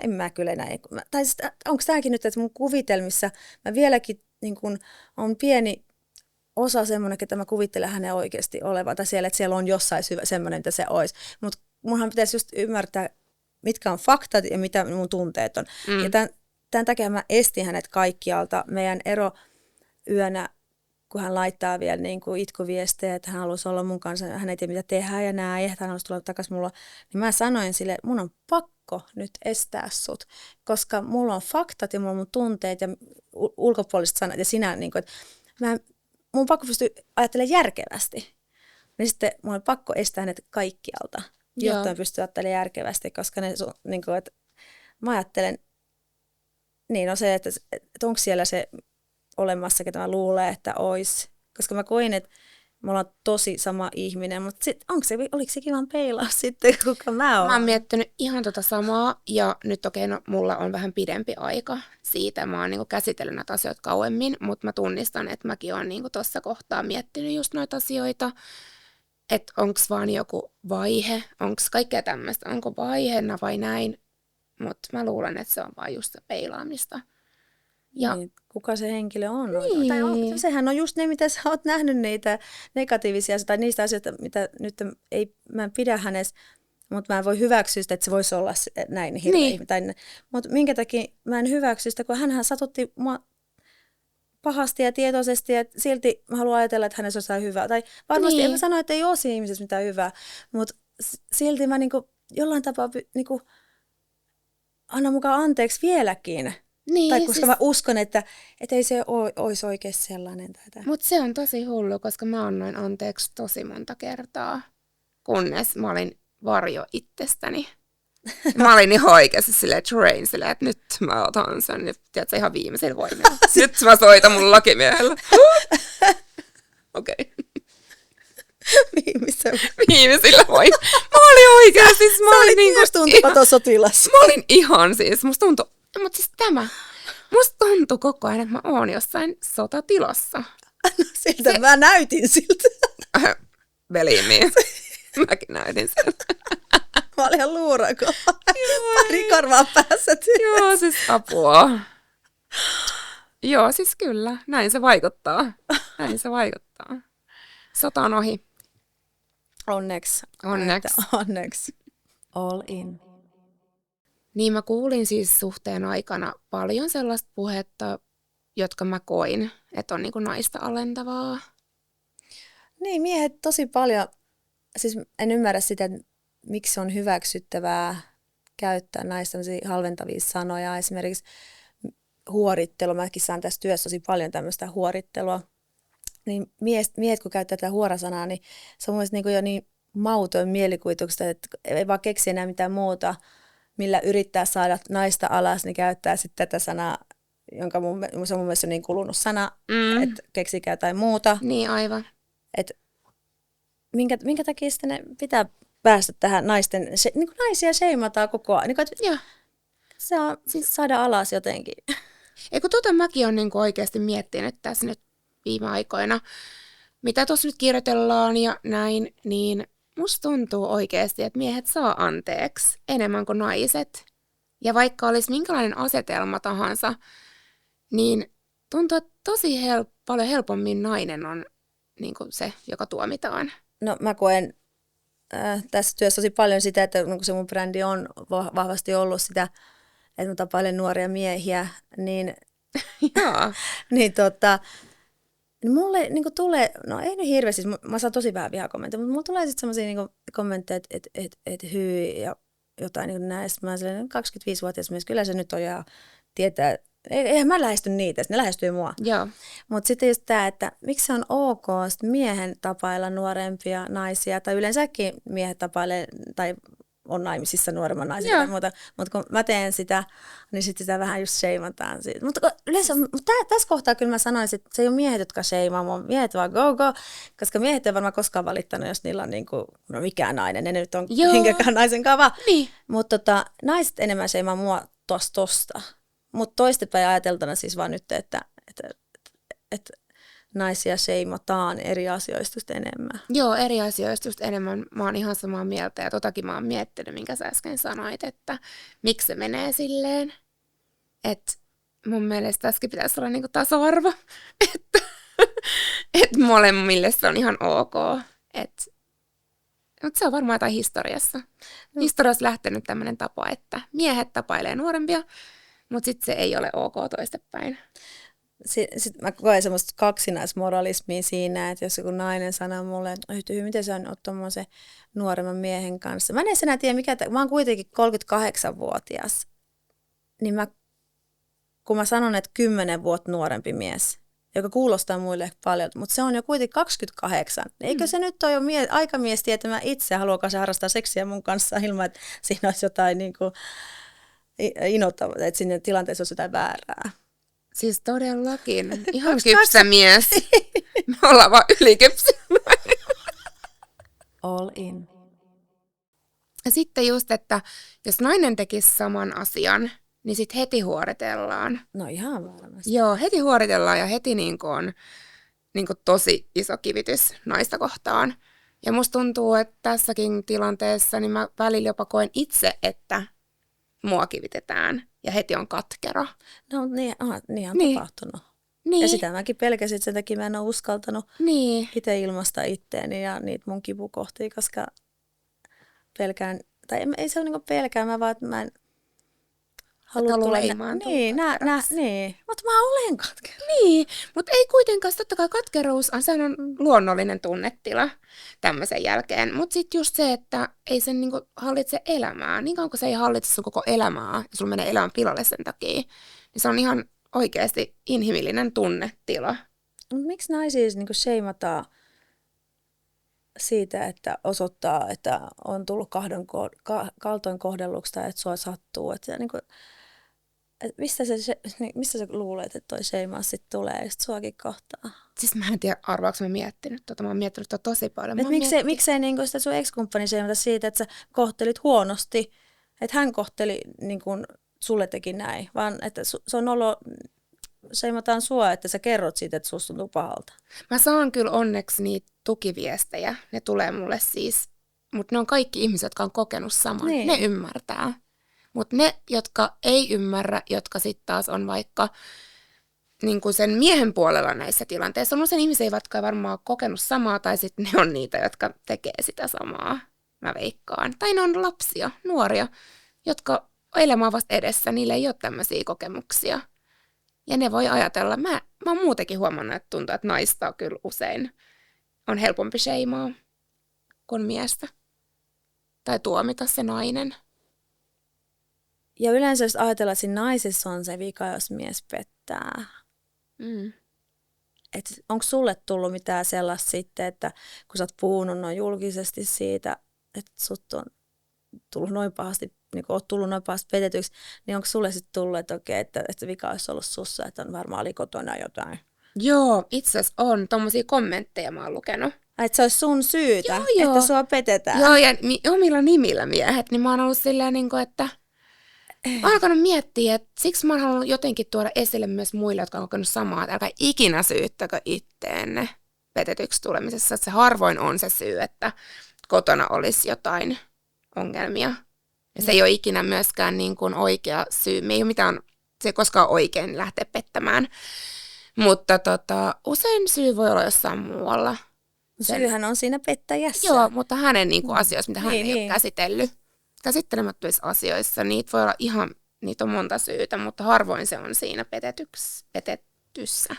en mä kyllä enää, tai onko tämäkin nyt, että mun kuvitelmissa mä vieläkin niin kuin, on pieni osa semmoinen, että mä kuvittelen hänen oikeasti olevan, tai siellä, että siellä on jossain semmoinen, että se olisi. Mutta munhan pitäisi just ymmärtää, mitkä on faktat ja mitä mun tunteet on. Ja tämän takia mä estin hänet kaikkialta. Meidän ero yönä, kun hän laittaa vielä niin kuin itkuviestejä, että hän haluaisi olla mun kanssa, hän ei tiedä mitä tehdään ja näin, että hän haluaisi tulla takaisin mulla. Niin mä sanoin sille, mun on pakko nyt estää sut, koska mulla on faktat ja mulla on mun tunteet ja ulkopuoliset sanat ja sinä, niin kuin, että mun on pakko pystyä ajattelemaan järkevästi. Niin sitten mun on pakko estää hänet kaikkialta, jotta mä pystyn ajattelemaan järkevästi, koska ne, niin kuin, että mä ajattelen, niin on se, että onko siellä se olemassa, ketä mä luulen, että olisi. Koska mä koin, että me ollaan tosi sama ihminen, mutta oliko se kivan peilaus sitten, kuka mä oon? Mä oon miettinyt ihan tota samaa, ja nyt no mulla on vähän pidempi aika siitä. Mä oon niinku käsitellyt näitä asioita kauemmin, mutta mä tunnistan, että mäkin oon niinku tuossa kohtaa miettinyt just noita asioita. Että onko vaan joku vaihe, onko kaikkea tämmöistä, onko vaiheena vai näin. Mutta mä luulen, että se on vaan just se peilaamista. Ja niin, kuka se henkilö on? Niin. Tai sehän on just ne, mitä sä oot nähnyt, niitä negatiivisia tai niistä asioista, mitä nyt mä en pidä hänessä, mutta mä en voi hyväksyä sitä, että se voisi olla näin hirveä. Niin. Mutta minkä takia mä en hyväksy sitä, kun hänhän satutti mua pahasti ja tietoisesti, ja silti mä haluan ajatella, että hänessä on jotain hyvää. Tai varmasti en mä sano, että ei ole siinä ihmisessä mitään hyvää, mutta silti mä niinku jollain tapaa niinku annan mukaan anteeksi vieläkin. Niin, tai koska mä uskon, että ei se olisi oikein sellainen. Mutta se on tosi hullu, koska mä annoin anteeksi tosi monta kertaa, kunnes mä olin varjo itsestäni. Mä olin ihan oikeasti silleen train, silleen, että nyt mä otan sen, tiedätkö, ihan viimeisellä voimilla. Nyt mä soitan mun lakimiehellä. Okei. Okay. Viimeisillä voimilla. Mä olin oikeasti, siis mä olin niin kuin tuntumaton sotilas. Mä olin ihan siis, musta tuntui, mutta siis musta tuntui koko ajan, että mä oon jossain sotatilassa. No siltä mä näytin siltä. Velimies. Mäkin näytin siltä. Mä olin ihan luurako. Pari korvaa päässä. Joo, siis apua. Joo, siis kyllä. Näin se vaikuttaa. Sota on ohi. Onneksi. All in. Niin mä kuulin siis suhteen aikana paljon sellaista puhetta, jotka mä koin, että on niin kuin naista alentavaa. Niin, miehet tosi paljon, siis en ymmärrä sitä, että miksi on hyväksyttävää käyttää naista halventavia sanoja. Esimerkiksi huorittelu, mäkin saan tässä työssä tosi paljon tämmöistä huorittelua. Niin miehet kun käyttää tätä huorasanaa, niin se on mun mielestä niin jo niin mauton mielikuvituksesta, että ei vaan keksi enää mitään muuta, millä yrittää saada naista alas, niin käyttää sitten tätä sanaa, jonka se on mun mielestä niin kulunut sana, että keksikää jotain muuta. Niin, aivan. Et minkä takia sitten ne pitää päästä tähän naisten, niin kuin naisia sheimataan koko ajan. Niin se on siis saada alas jotenkin. Eikö mäkin olen niin oikeasti miettinyt tässä nyt viime aikoina, mitä tuossa nyt kirjoitellaan ja näin, niin musta tuntuu oikeasti, että miehet saa anteeksi enemmän kuin naiset. Ja vaikka olisi minkälainen asetelma tahansa, niin tuntuu, että tosi paljon helpommin nainen on niin kuin se, joka tuomitaan. No mä koen tässä työssä tosi paljon sitä, että kun se mun brändi on vahvasti ollut sitä, että mä tapailen nuoria miehiä, niin, niin mulle niin tulee, no ei nyt hirveästi, mä saan tosi vähän vihakommentteja, mutta mulle tulee sitten semmoisia niin kommentteja, että hyi ja jotain niin näistä. Mä oon sellainen 25-vuotias mies, kyllä se nyt on ja tietää, eihän mä lähesty niitä, ne lähestyy mua. Mutta sitten just tämä, että miksi se on ok miehen tapailla nuorempia naisia, tai yleensäkin miehet tapailee, tai on naimisissa nuoremman naisen tai muuta, mutta kun mä teen sitä, niin sitten sitä vähän just sheimataan siitä. Mutta yleensä, tässä kohtaa kyllä mä sanoisin, että se ei ole miehet, jotka sheimaa mua, miehet vaan go, koska miehet ei varmaan koskaan valittanut, jos niillä on niinku, no mikään nainen, ne nyt on minkäkään naisen kava. Niin. Mutta naiset enemmän sheimaa mua tosta. mutta toistepäin ajateltuna siis vaan nyt, että naisia sheimataan eri asioista just enemmän. Joo, eri asioista just enemmän. Mä oon ihan samaa mieltä ja totakin mä oon miettinyt, minkä sä äsken sanoit, että miksi se menee silleen. Että mun mielestä tässäkin pitäisi olla niinku tasa-arvo, että molemmille se on ihan ok. Mutta se on varmaan jotain historiassa. Historiassa lähtenyt tämmöinen tapa, että miehet tapailee nuorempia, mutta sitten se ei ole ok toistepäin. Sitten mä koen semmoista kaksinaismoralismia siinä, että jos joku nainen sanoo mulle, että miten se on ottaa se nuoremman miehen kanssa. Mä en edes enää tiedä, mä oon kuitenkin 38-vuotias. Niin kun mä sanon, että 10 vuotta nuorempi mies, joka kuulostaa muille paljon, mutta se on jo kuitenkin 28. Eikö se nyt ole jo aikamies tietämään itse, haluaako se harrastaa seksiä mun kanssa ilman, että siinä olisi jotain niin kuin inottavaa, että siinä tilanteessa olisi jotain väärää. Siis todellakin. Ihan kypsä mies. Me ollaan vaan ylikypsä. All in. Ja sitten just, että jos nainen tekisi saman asian, niin sitten heti huoritellaan. No ihan varmasti. Joo, heti huoritellaan ja heti on tosi iso kivitys naista kohtaan. Ja musta tuntuu, että tässäkin tilanteessa niin mä välillä jopa koen itse, että mua kivitetään ja heti on katkera. No niin on tapahtunut. Niin. Ja sitä mäkin pelkäsin, että sen takia mä en ole uskaltanut itse ilmaista itteeni ja niitä mun kipukohtia, koska pelkään, tai ei se ole niinku pelkään, mä vaan, että mä en halua tulla Niin, mutta mä olen katkera. Niin, mutta ei kuitenkaan, totta kai katkeruus sehän on luonnollinen tunnetila tämmöisen jälkeen. Mutta sitten just se, että ei sen niinku hallitse elämää. Niin kauan kun se ei hallitse sun koko elämää ja sulla menee elämän pilalle sen takia, niin se on ihan oikeasti inhimillinen tunnetila. Miksi naisia niinku sheimataan siitä, että osoittaa, että on tullut kaltoin kohdelluksi tai että sua sattuu, että niinku, mistä sä luulet, että toi sheimaus sit tulee just suakin kohtaa? Siis mä en tiedä, arvaako mä miettinyt mä oon miettinyt tosi paljon. Miksei niinku sitä sun ex-kumppani sheimata siitä, että sä kohtelit huonosti, että hän kohteli niinku sulle teki näin, vaan että se on ollut, sheimataan sua, että sä kerrot siitä, että susta tuntuu pahalta. Mä saan kyllä onneksi niitä tukiviestejä, ne tulee mulle siis, mutta ne on kaikki ihmiset, jotka on kokenut saman, ne ymmärtää. Mutta ne, jotka ei ymmärrä, jotka sitten taas on vaikka niin kuin sen miehen puolella näissä tilanteissa, on sen ihmisiä, jotka ei varmaan kokenut samaa, tai sitten ne on niitä, jotka tekee sitä samaa, mä veikkaan. Tai ne on lapsia, nuoria, jotka elämä on vasta edessä, niillä ei ole tämmöisiä kokemuksia. Ja ne voi ajatella, mä oon muutenkin huomannut, että tuntuu, että naista on kyllä usein on helpompi sheimaa kuin miestä. Tai tuomita se nainen. Ja yleensä jos ajatellaan, että siinä naisessa on se vika, jos mies pettää. Onko sulle tullut mitään sellaista sitten, että kun sä oot puhunut noin julkisesti siitä, että sut on tullut noin pahasti, niin oot tullut noin pahasti petetyksi, niin onko sulle sitten tullut, että okei, että vika olisi ollut sussa, että on varmaan oli kotona jotain? Joo, itse asiassa on. Tommosia kommentteja mä oon lukenut. Että se olisi sun syytä, että sua petetään. Joo, ja omilla nimillä miehet, niin mä oon ollut silleen, että mä oon alkanut miettiä, että siksi mä oon halunnut jotenkin tuoda esille myös muille, jotka on kokenut samaa, että älkää ikinä syyttäkö itteenne petetyksi tulemisessa. Että se harvoin on se syy, että kotona olisi jotain ongelmia. Ja se ei ole ikinä myöskään niin kuin oikea syy. Se ei koskaan oikein lähteä pettämään. Mutta usein syy voi olla jossain muualla. Syyhän on siinä pettäjässä. Joo, mutta hänen niin kuin asioissa, mitä hän ei ole käsitellyt. Käsittelemättöissä asioissa, niitä on monta syytä, mutta harvoin se on siinä petettyssä.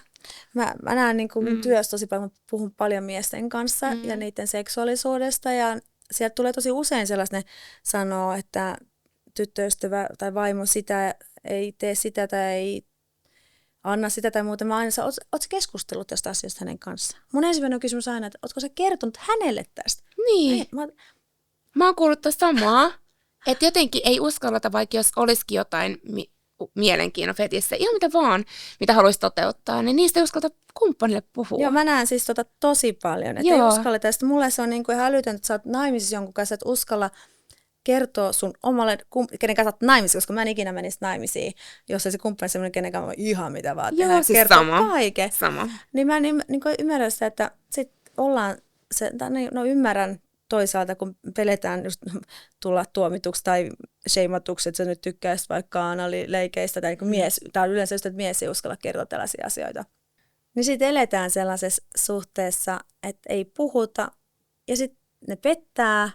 Mä näen niin kuin työssä tosi paljon, mä puhun paljon miesten kanssa ja niiden seksuaalisuudesta ja sieltä tulee tosi usein sellaista, ne sanoo, että tyttöystävä tai vaimo sitä ei tee sitä tai ei anna sitä tai muuta. Mä aina sanon, ootko keskustellut tästä asiasta hänen kanssaan? Mun ensimmäinen kysymys aina, että ootko sä kertonut hänelle tästä? Niin. Mä oon kuullut samaa, että jotenkin ei uskalleta, vaikka jos olisikin jotain mielenkiinnon fetissä, ihan mitä vaan, mitä haluaisi toteuttaa, niin niistä ei uskalleta kumppanille puhua. Joo, mä näen siis tosi paljon, että ei uskalleta. Ja sitten mulle se on niinku ihan älytöntä, että sä oot naimisissa jonkun kanssa, että uskalla kertoa sun omalle, kenen kanssa olet naimisiin, koska mä en ikinä menisi naimisiin, jos ei se kumppani sellainen, kenen kanssa ihan mitä vaan tehdä. Joo, siis kertoo sama. kaiken. Sama. Niin mä niin ymmärrän sitä, että sit ollaan, ymmärrän toisaalta, kun peletään just tulla tuomituksi tai sheimatuksi, että sä nyt tykkäisit vaikka analileikeistä, tai niin mies, tai yleensä just, että mies ei uskalla kertoa tällaisia asioita. Niin sitten eletään sellaisessa suhteessa, että ei puhuta, ja sitten ne pettää,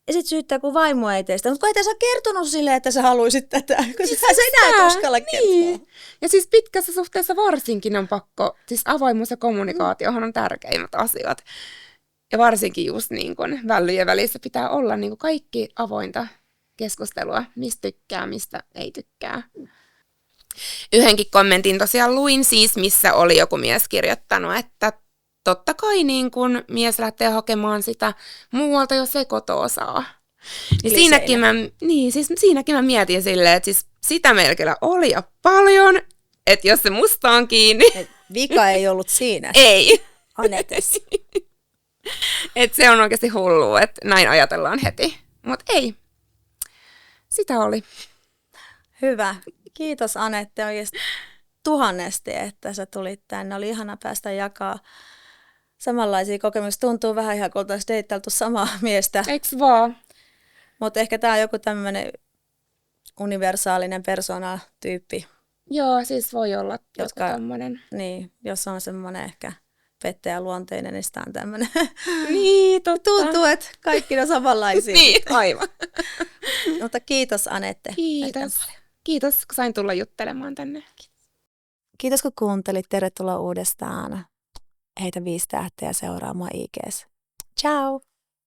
ja sitten syyttää, kun vaimo ei teistä. Mutta kun ei sä kertonut silleen, että sä haluisit tätä, kun sä enää uskalla kertoa. Niin. Ja siis pitkässä suhteessa varsinkin on pakko, siis avoimuus ja kommunikaatiohan on tärkeimmät asiat. Ja varsinkin just niin kun vällyjen välissä pitää olla niin kun kaikki avointa keskustelua, mistä tykkää, mistä ei tykkää. Yhdenkin kommentin tosiaan luin siis, missä oli joku mies kirjoittanut, että totta kai niin kun mies lähtee hakemaan sitä muualta, jos ei kotoa saa. Niin siinäkin mä mietin silleen, että siis sitä meillä kyllä oli ja paljon, että jos se musta on kiinni. Vika ei ollut siinä. Ei. Anetessa. Että se on oikeasti hullua, että näin ajatellaan heti. Mutta ei. Sitä oli. Hyvä. Kiitos Anette oikeasti tuhannesti, että sä tulit tänne. Oli ihana päästä jakaa samanlaisia kokemuksia. Tuntuu vähän ihan, kun oltaisiin deittailtu samaa miestä. Eiks vaan? Mutta ehkä tää on joku tämmöinen universaalinen persoonatyyppi. Joo, siis voi olla joku tämmöinen. Niin, jos on semmoinen ehkä pettäjäluonteinen, niin sitä on tämmöinen. Niin, totta. Tuntuu, että kaikki on samanlaisia. Niin, aivan. Mutta kiitos Anette. Kiitos. Kiitos, kun sain tulla juttelemaan tänne. Kiitos kun kuuntelit. Tervetuloa uudestaan. Heitä 5 tähteä seuraamaan IG:ssä. Ciao!